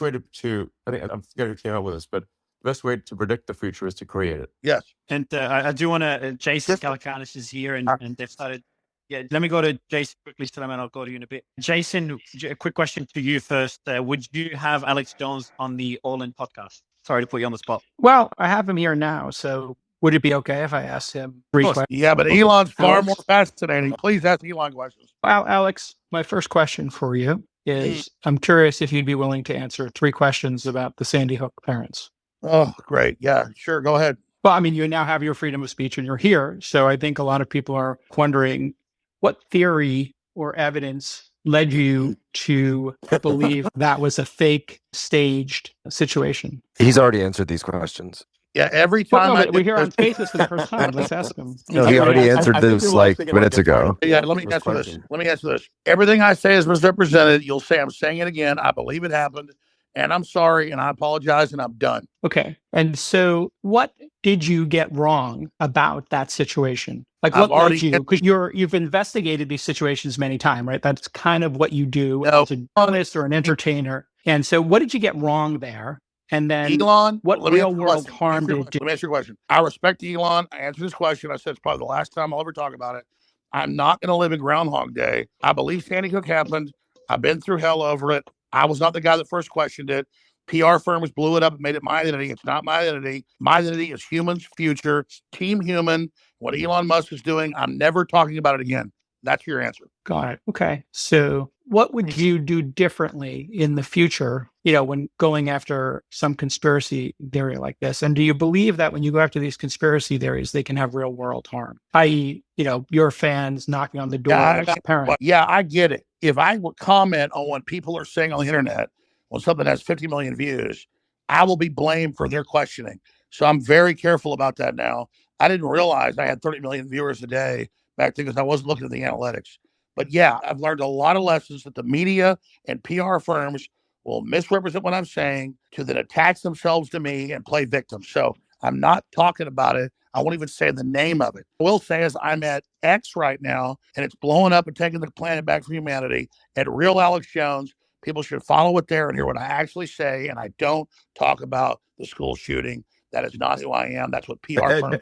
think I'm forgetting who came up with this, but the best way to predict the future is to create it. Yes. And I do want to, Jason Calacanis is here and they've started. Yeah, let me go to Jason quickly, still, and I'll go to you in a bit. Jason, a quick question to you first. Would you have Alex Jones on the All In podcast? Sorry to put you on the spot. Well, I have him here now, so would it be okay if I asked him 3 questions? Yeah, but Elon's far more fascinating. Please ask Elon questions. Well, Alex, my first question for you is, I'm curious if you'd be willing to answer 3 questions about the Sandy Hook parents. Oh, great. Yeah, sure. Go ahead. Well, you now have your freedom of speech and you're here. So I think a lot of people are wondering what theory or evidence led you to believe that was a fake, staged situation. He's already answered these questions. Yeah, every time we're here on Spaces for the first time. Let's ask him. No, he already answered this minutes ago. Yeah, let me answer this. Everything I say is misrepresented. You'll say I'm saying it again. I believe it happened. And I'm sorry, and I apologize, and I'm done. Okay. And so what did you get wrong about that situation? What led you? Because you've investigated these situations many times, right? That's kind of what you do as a journalist or an entertainer. And so what did you get wrong there? And then Elon, what real world harm did it do? Let me ask you a question. I respect Elon. I answered this question. I said it's probably the last time I'll ever talk about it. I'm not going to live in Groundhog Day. I believe Sandy Hook happened. I've been through hell over it. I was not the guy that first questioned it. PR firms blew it up and made it my identity. It's not my identity. My identity is humans' future, Team Human. What Elon Musk is doing, I'm never talking about it again. That's your answer. Got it. Okay. So what would you do differently in the future, when going after some conspiracy theory like this? And do you believe that when you go after these conspiracy theories, they can have real world harm, i.e., your fans knocking on the door of parents? Yeah, I get it. If I would comment on what people are saying on the internet, when something has 50 million views, I will be blamed for their questioning. So I'm very careful about that now. I didn't realize I had 30 million viewers a day back then because I wasn't looking at the analytics. But yeah, I've learned a lot of lessons that the media and PR firms will misrepresent what I'm saying to then attach themselves to me and play victim. So I'm not talking about it. I won't even say the name of it. I will say is I'm at X right now, and it's blowing up and taking the planet back from humanity. At Real Alex Jones, people should follow it there and hear what I actually say. And I don't talk about the school shooting. That is not who I am. That's what PR firms.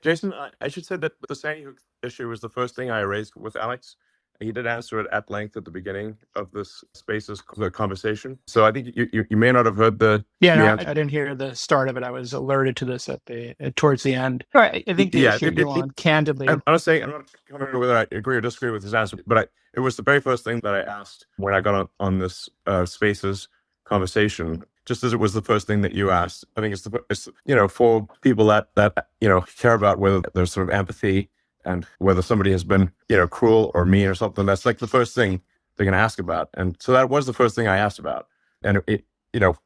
Jason, I should say that the Sandy Hook issue was the first thing I raised with Alex. He did answer it at length at the beginning of this Spaces conversation. So I think you may not have heard the I didn't hear the start of it. I was alerted to this towards the end. I think the issue, Elon, candidly. I'm not commenting whether I agree or disagree with his answer, but it was the very first thing that I asked when I got on this Spaces conversation. Just as it was the first thing that you asked, I think it's for people that care about whether there's sort of empathy and whether somebody has been cruel or mean or something. That's like the first thing they're going to ask about, and so that was the first thing I asked about, and it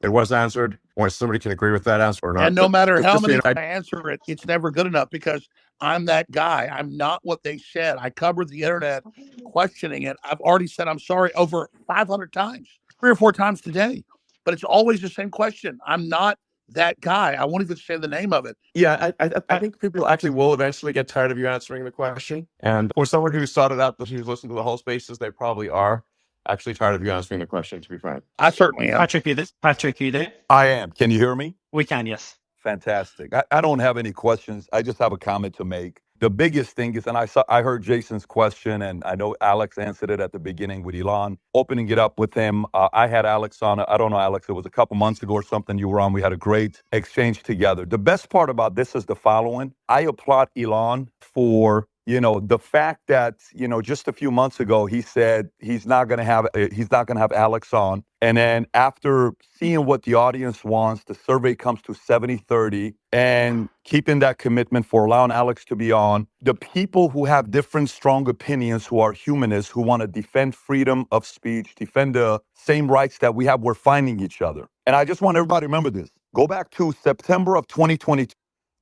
was answered. Or somebody can agree with that answer or not. And no matter how many I answer it, it's never good enough because I'm that guy. I'm not what they said. I covered the internet questioning it. I've already said I'm sorry over 500 times, 3 or 4 times today. But it's always the same question. I'm not that guy. I won't even say the name of it. Yeah, I think people actually will eventually get tired of you answering the question. And for someone who started out, who's listened to the whole Spaces, they probably are actually tired of you answering the question, to be frank. I certainly am. Patrick, you there? I am. Can you hear me? We can, yes. Fantastic. I don't have any questions. I just have a comment to make. The biggest thing is, and I heard Jason's question, and I know Alex answered it at the beginning with Elon, opening it up with him. I had Alex on, I don't know, Alex, it was a couple months ago or something you were on. We had a great exchange together. The best part about this is the following. I applaud Elon for the fact that, just a few months ago, he said he's not going to have Alex on. And then after seeing what the audience wants, the survey comes to 70-30 and keeping that commitment for allowing Alex to be on. The people who have different strong opinions, who are humanists, who want to defend freedom of speech, defend the same rights that we have, we're finding each other. And I just want everybody to remember this. Go back to September of 2022.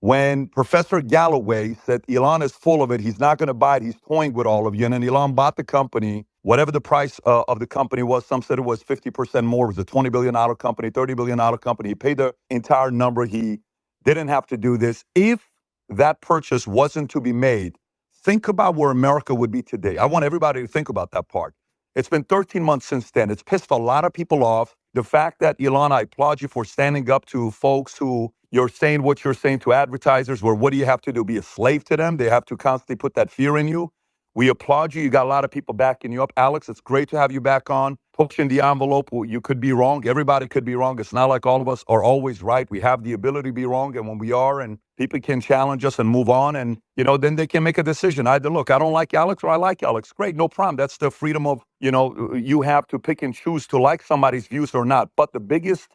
When Professor Galloway said Elon is full of it, he's not going to buy it, he's toying with all of you. And then Elon bought the company, whatever the price of the company was. Some said it was 50% more. It was a $20 billion company, $30 billion company. He paid the entire number. He didn't have to do this. If that purchase wasn't to be made, think about where America would be today. I want everybody to think about that part. It's been 13 months since then. It's pissed a lot of people off. The fact that, Elon, I applaud you for standing up to folks who you're saying what you're saying to advertisers, where what do you have to do? Be a slave to them? They have to constantly put that fear in you. We applaud you. You got a lot of people backing you up. Alex, it's great to have you back on. Pushing the envelope. You could be wrong. Everybody could be wrong. It's not like all of us are always right. We have the ability to be wrong. And when we are, and people can challenge us and move on, and, then they can make a decision. Either, look, I don't like Alex or I like Alex. Great, no problem. That's the freedom of, you have to pick and choose to like somebody's views or not. But the biggest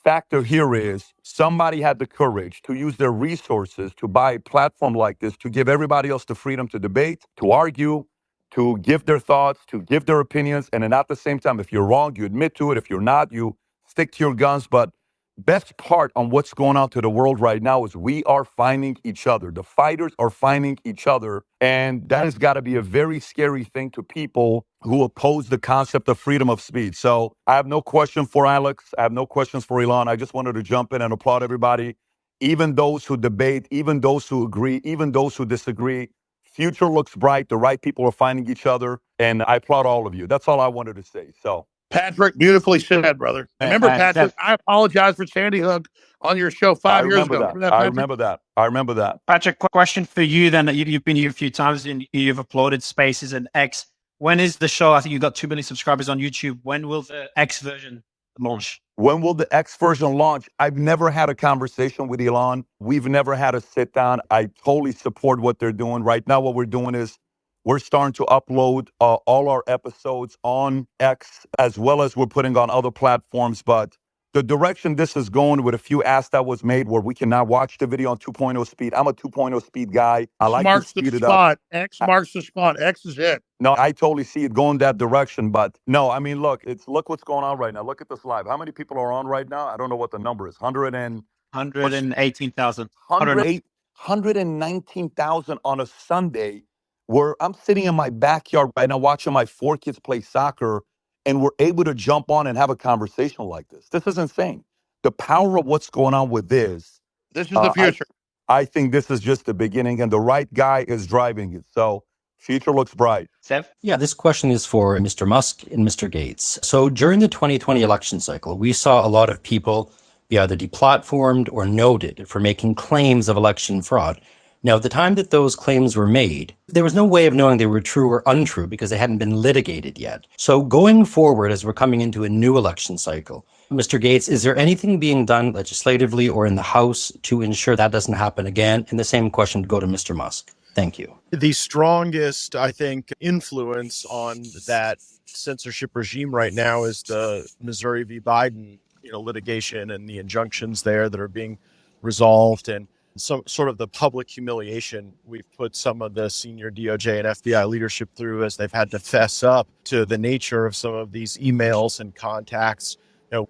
factor here is somebody had the courage to use their resources to buy a platform like this, to give everybody else the freedom to debate, to argue, to give their thoughts, to give their opinions. And then at the same time, if you're wrong, you admit to it. If you're not, you stick to your guns. But best part on what's going on to the world right now is we are finding each other. The fighters are finding each other. And that has got to be a very scary thing to people who oppose the concept of freedom of speech. So I have no question for Alex. I have no questions for Elon. I just wanted to jump in and applaud everybody, even those who debate, even those who agree, even those who disagree. Future looks bright. The right people are finding each other. And I applaud all of you. That's all I wanted to say. So Patrick, beautifully said, brother. Remember, Patrick, I apologize for Sandy Hook on your show 5 years ago. Remember that, Patrick? I remember that. Patrick, question for you then. You've been here a few times and you've uploaded Spaces and X. When is the show? I think you've got 2 million subscribers on YouTube. When will the X version launch? When will the X version launch? I've never had a conversation with Elon. We've never had a sit down. I totally support what they're doing. Right now, what we're doing is we're starting to upload all our episodes on X, as well as we're putting on other platforms. But the direction this is going, with a few asks that was made where we can now watch the video on 2.0 speed. I'm a 2.0 speed guy. I like to speed it up. X marks the spot. X is it. No, I totally see it going that direction. But no, I mean, look what's going on right now. Look at this live. How many people are on right now? I don't know what the number is. 118,000. 119,000 on a Sunday, where I'm sitting in my backyard right now watching my 4 kids play soccer, and we're able to jump on and have a conversation like this. This is insane. The power of what's going on with this. This is the future. I think this is just the beginning, and the right guy is driving it. So future looks bright. Sev? Yeah, this question is for Mr. Musk and Mr. Gates. So during the 2020 election cycle, we saw a lot of people be either deplatformed or noted for making claims of election fraud. Now, at the time that those claims were made, there was no way of knowing they were true or untrue because they hadn't been litigated yet. So going forward, as we're coming into a new election cycle, Mr. Gates, is there anything being done legislatively or in the House to ensure that doesn't happen again? And the same question would go to Mr. Musk. Thank you. The strongest, I think, influence on that censorship regime right now is the Missouri v. Biden, litigation and the injunctions there that are being resolved, and some sort of the public humiliation we've put some of the senior DOJ and FBI leadership through as they've had to fess up to the nature of some of these emails and contacts.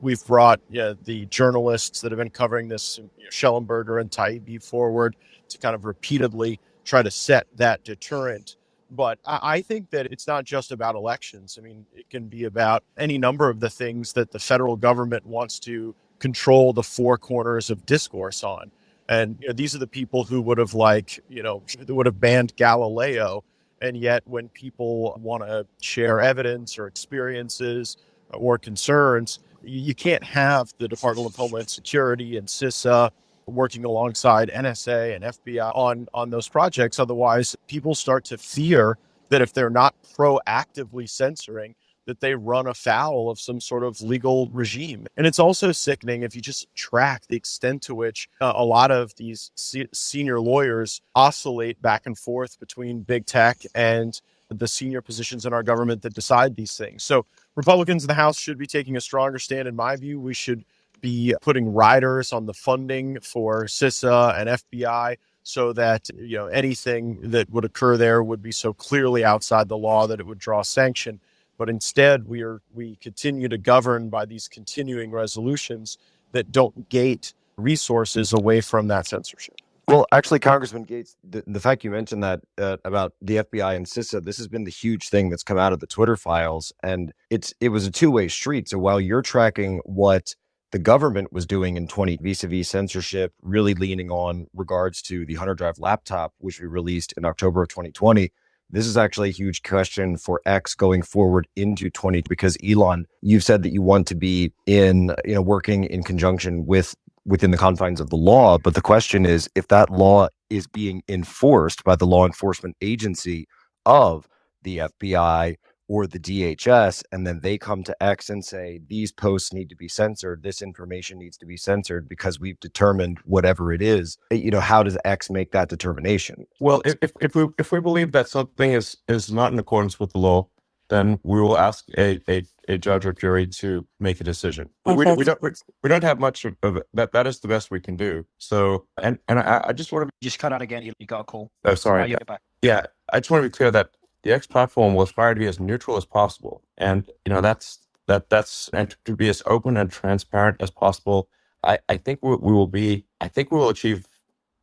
We've brought the journalists that have been covering this, Schellenberger and Tate, forward to kind of repeatedly try to set that deterrent. But I think that it's not just about elections. I mean, it can be about any number of the things that the federal government wants to control the 4 corners of discourse on. And these are the people who would have who would have banned Galileo. And yet when people want to share evidence or experiences or concerns, you can't have the Department of Homeland Security and CISA working alongside NSA and FBI on those projects. Otherwise, people start to fear that if they're not proactively censoring, that they run afoul of some sort of legal regime. And it's also sickening if you just track the extent to which a lot of these senior lawyers oscillate back and forth between big tech and the senior positions in our government that decide these things. So Republicans in the House should be taking a stronger stand. In my view, we should be putting riders on the funding for CISA and FBI so that anything that would occur there would be so clearly outside the law that it would draw sanction. But instead, we continue to govern by these continuing resolutions that don't gate resources away from that censorship. Well, actually, Congressman Gates, the fact you mentioned that about the FBI and CISA, this has been the huge thing that's come out of the Twitter files, and it was a two-way street. So while you're tracking what the government was doing in 20 vis-a-vis censorship, really leaning on regards to the Hunter Drive laptop, which we released in October of 2020, this is actually a huge question for X going forward into 20, because Elon, you've said that you want to be working in conjunction within the confines of the law. But the question is, if that law is being enforced by the law enforcement agency of the FBI or the DHS, and then they come to X and say, these posts need to be censored, this information needs to be censored because we've determined whatever it is, how does X make that determination? Well, if we believe that something is not in accordance with the law, then we will ask a judge or jury to make a decision. We don't have much of it. That is the best we can do. So, and I just want to just cut out again. You got a call. Oh, sorry. Yeah, I just want to be clear that the X platform will aspire to be as neutral as possible, and that's and to be as open and transparent as possible. I think we will achieve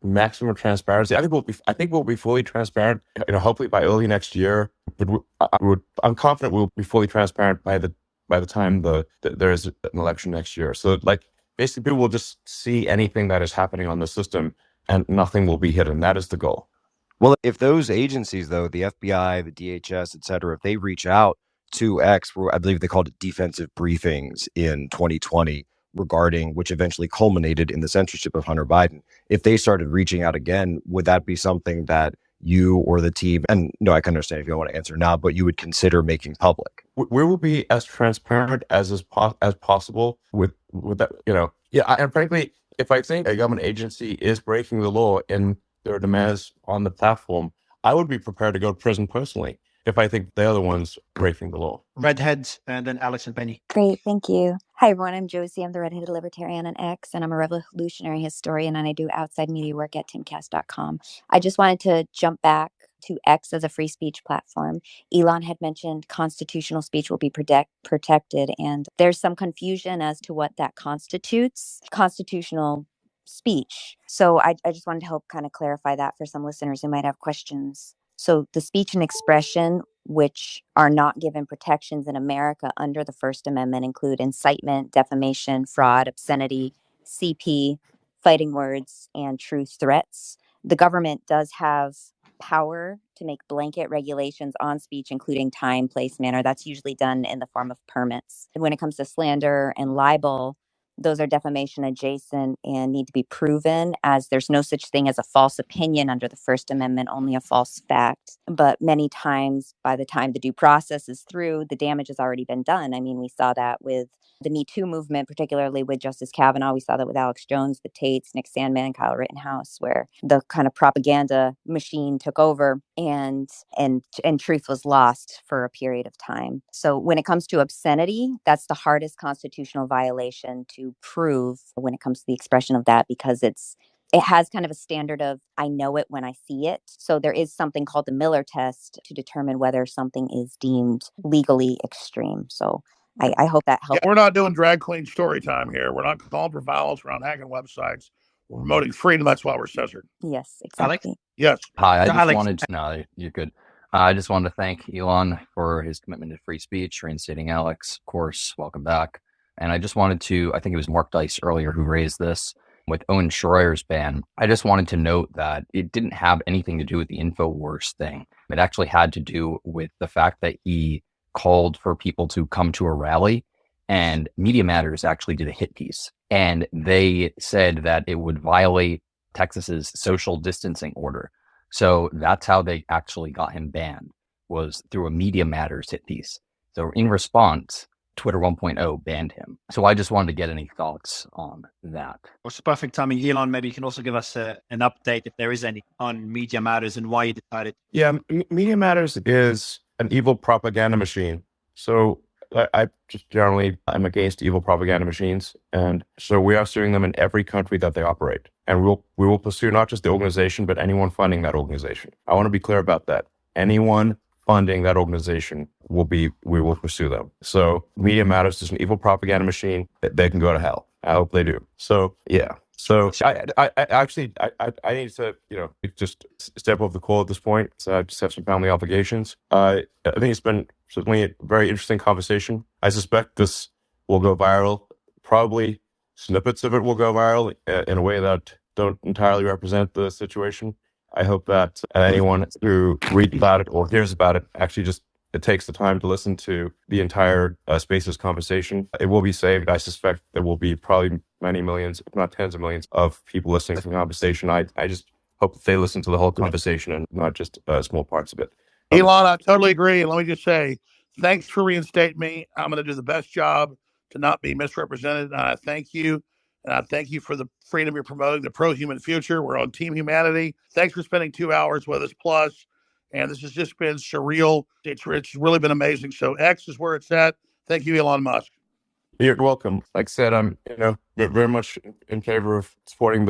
maximum transparency. I think we'll be fully transparent. Hopefully by early next year. But I'm confident we'll be fully transparent by the time there is an election next year. So basically, people will just see anything that is happening on the system, and nothing will be hidden. That is the goal. Well, if those agencies, though, the FBI, the DHS, et cetera, if they reach out to X, where I believe they called it defensive briefings in 2020 regarding, which eventually culminated in the censorship of Hunter Biden. If they started reaching out again, would that be something that you or the team, and no, I can understand if you don't want to answer now, but you would consider making public? We will be as transparent as possible with that, Yeah, and frankly, if I think a government agency is breaking the law in their demands on the platform, I would be prepared to go to prison personally if I think they're the ones breaking the law. Redheads, and then Alex and Benny. Great, thank you. Hi, everyone. I'm Josie. I'm the redheaded libertarian on X, and I'm a revolutionary historian, and I do outside media work at timcast.com. I just wanted to jump back to X as a free speech platform. Elon had mentioned constitutional speech will be protected, and there's some confusion as to what that constitutes. Constitutional speech. So I just wanted to help kind of clarify that for some listeners who might have questions. So the speech and expression which are not given protections in America under the First Amendment include incitement, defamation, fraud, obscenity, CP, fighting words, and true threats. The government does have power to make blanket regulations on speech, including time, place, manner. That's usually done in the form of permits. When it comes to slander and libel, those are defamation adjacent and need to be proven, as there's no such thing as a false opinion under the First Amendment, only a false fact. But many times, by the time the due process is through, the damage has already been done. I mean, we saw that with the Me Too movement, particularly with Justice Kavanaugh. We saw that with Alex Jones, the Tates, Nick Sandmann, and Kyle Rittenhouse, where the kind of propaganda machine took over and truth was lost for a period of time. So when it comes to obscenity, that's the hardest constitutional violation to prove when it comes to the expression of that, because it has kind of a standard of I know it when I see it. So there is something called the Miller test to determine whether something is deemed legally extreme. So I hope that helps. Yeah, we're not doing drag queen story time here. We're not calling for violence. We're not hacking websites. We're promoting freedom. That's why we're censored. Yes, exactly. Yes. Hi, I just Alex. wanted to, no, you're good. I just wanted to thank Elon for his commitment to free speech, reinstating Alex, of course, welcome back. And I just wanted to, I think it was Mark Dice earlier who raised this with Owen Schroyer's ban. I just wanted to note that it didn't have anything to do with the InfoWars thing. It actually had to do with the fact that he called for people to come to a rally, and Media Matters actually did a hit piece. And they said that it would violate Texas's social distancing order. So that's how they actually got him banned, was through a Media Matters hit piece. So in response, Twitter 1.0 banned him. So I just wanted to get any thoughts on that. What's the perfect timing? Elon, maybe you can also give us an update, if there is any, on Media Matters and why you decided. Yeah, Media Matters is an evil propaganda machine. So I just generally, I'm against evil propaganda machines. And so we are suing them in every country that they operate. And we will pursue not just the organization, but anyone funding that organization. I want to be clear about that. Anyone funding that organization we will pursue them. So Media Matters is an evil propaganda machine. They can go to hell. I hope they do. So yeah. So I actually need to, just step off the call at this point. So I just have some family obligations. I think it's been certainly a very interesting conversation. I suspect this will go viral. Probably snippets of it will go viral in a way that don't entirely represent the situation. I hope that anyone who reads about it or hears about it actually just it takes the time to listen to the entire Spaces conversation. It will be saved. I suspect there will be probably many millions, if not tens of millions, of people listening to the conversation. I just hope that they listen to the whole conversation and not just small parts of it. Elon, I totally agree. And let me just say, thanks for reinstating me. I'm going to do the best job to not be misrepresented. And I thank you. And I thank you for the freedom you're promoting, the pro-human future. We're on Team Humanity. Thanks for spending 2 hours with us plus. And this has just been surreal. It's really been amazing. So X is where it's at. Thank you, Elon Musk. You're welcome. Like I said, I'm very much in favor of supporting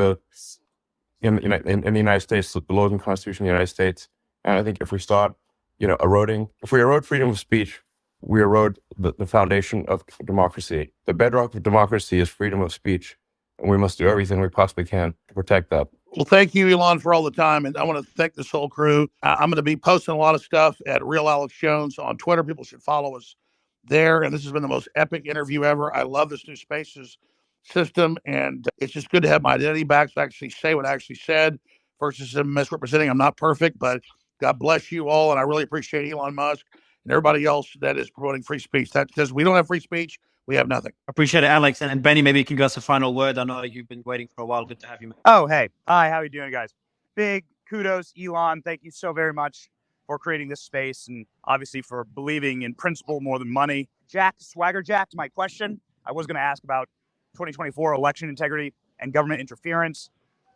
in the United States, the laws and Constitution of the United States. And I think if we start, if we erode freedom of speech, we erode the foundation of democracy. The bedrock of democracy is freedom of speech. And we must do everything we possibly can to protect that. Well, thank you, Elon, for all the time. And I want to thank this whole crew. I'm going to be posting a lot of stuff at Real Alex Jones on Twitter. People should follow us there. And this has been the most epic interview ever. I love this new Spaces system. And it's just good to have my identity back to actually say what I actually said versus misrepresenting. I'm not perfect, but God bless you all. And I really appreciate Elon Musk and everybody else that is promoting free speech. That because we don't have free speech, we have nothing. Appreciate it, Alex. And Benny, maybe you can give us a final word. I know you've been waiting for a while. Good to have you, man. Oh, hey. Hi, how are you doing, guys? Big kudos, Elon. Thank you so very much for creating this space and obviously for believing in principle more than money. Jack, Swagger Jack, to my question, I was going to ask about 2024 election integrity and government interference.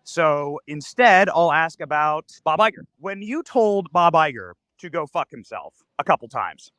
So instead, I'll ask about Bob Iger. When you told Bob Iger to go fuck himself a couple times.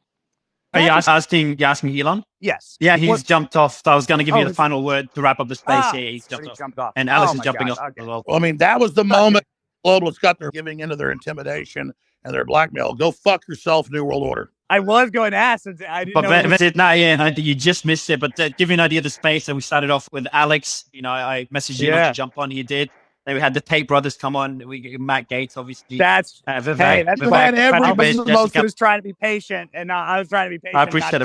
Are you asking Elon? Yes. Yeah, he's jumped off. So I was going to give you the final word to wrap up the space. Yeah, he's jumped off. And Alex is jumping off Okay. as well. Well, I mean, that was the moment globalists got their giving into their intimidation and their blackmail. Go fuck yourself, New World Order. I was going to ask. I didn't know. You just missed it. But to give you an idea of the space, and we started off with Alex. I messaged you to jump on. You did. Then we had the Tate brothers come on. Matt Gaetz, obviously. That's Vivek. Hey, that's Vivek, everybody was trying to be patient, and I was trying to be patient. I appreciate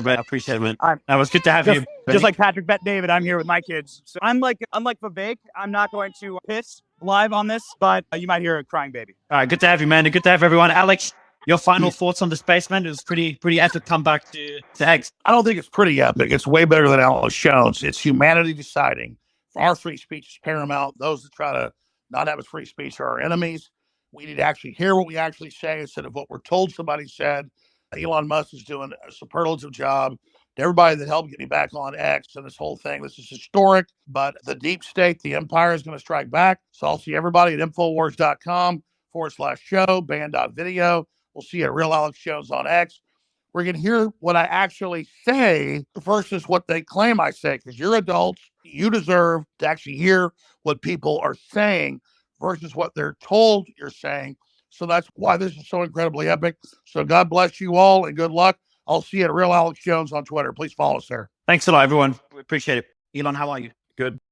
it, man. That was good to have you. Just like Patrick Bet David, I'm here with my kids. So unlike Vivek, I'm not going to piss live on this, but you might hear a crying baby. All right, good to have you, man. And good to have everyone. Alex, your final thoughts on the space, man? It was pretty epic comeback to X. I don't think it's pretty epic. It's way better than Alex Jones. It's humanity deciding. Our free speech is paramount. Those that try to not have free speech are our enemies. We need to actually hear what we actually say instead of what we're told somebody said. Elon Musk is doing a superlative job. To everybody that helped get me back on X and this whole thing, this is historic, but the deep state, the empire is going to strike back. So I'll see everybody at infowars.com/show, band.video. We'll see you at Real Alex Jones on X. We're going to hear what I actually say versus what they claim I say, because you're adults. You deserve to actually hear what people are saying versus what they're told you're saying. So that's why this is so incredibly epic. So God bless you all and good luck. I'll see you at Real Alex Jones on Twitter. Please follow us there. Thanks a lot, everyone. We appreciate it. Elon, how are you? Good.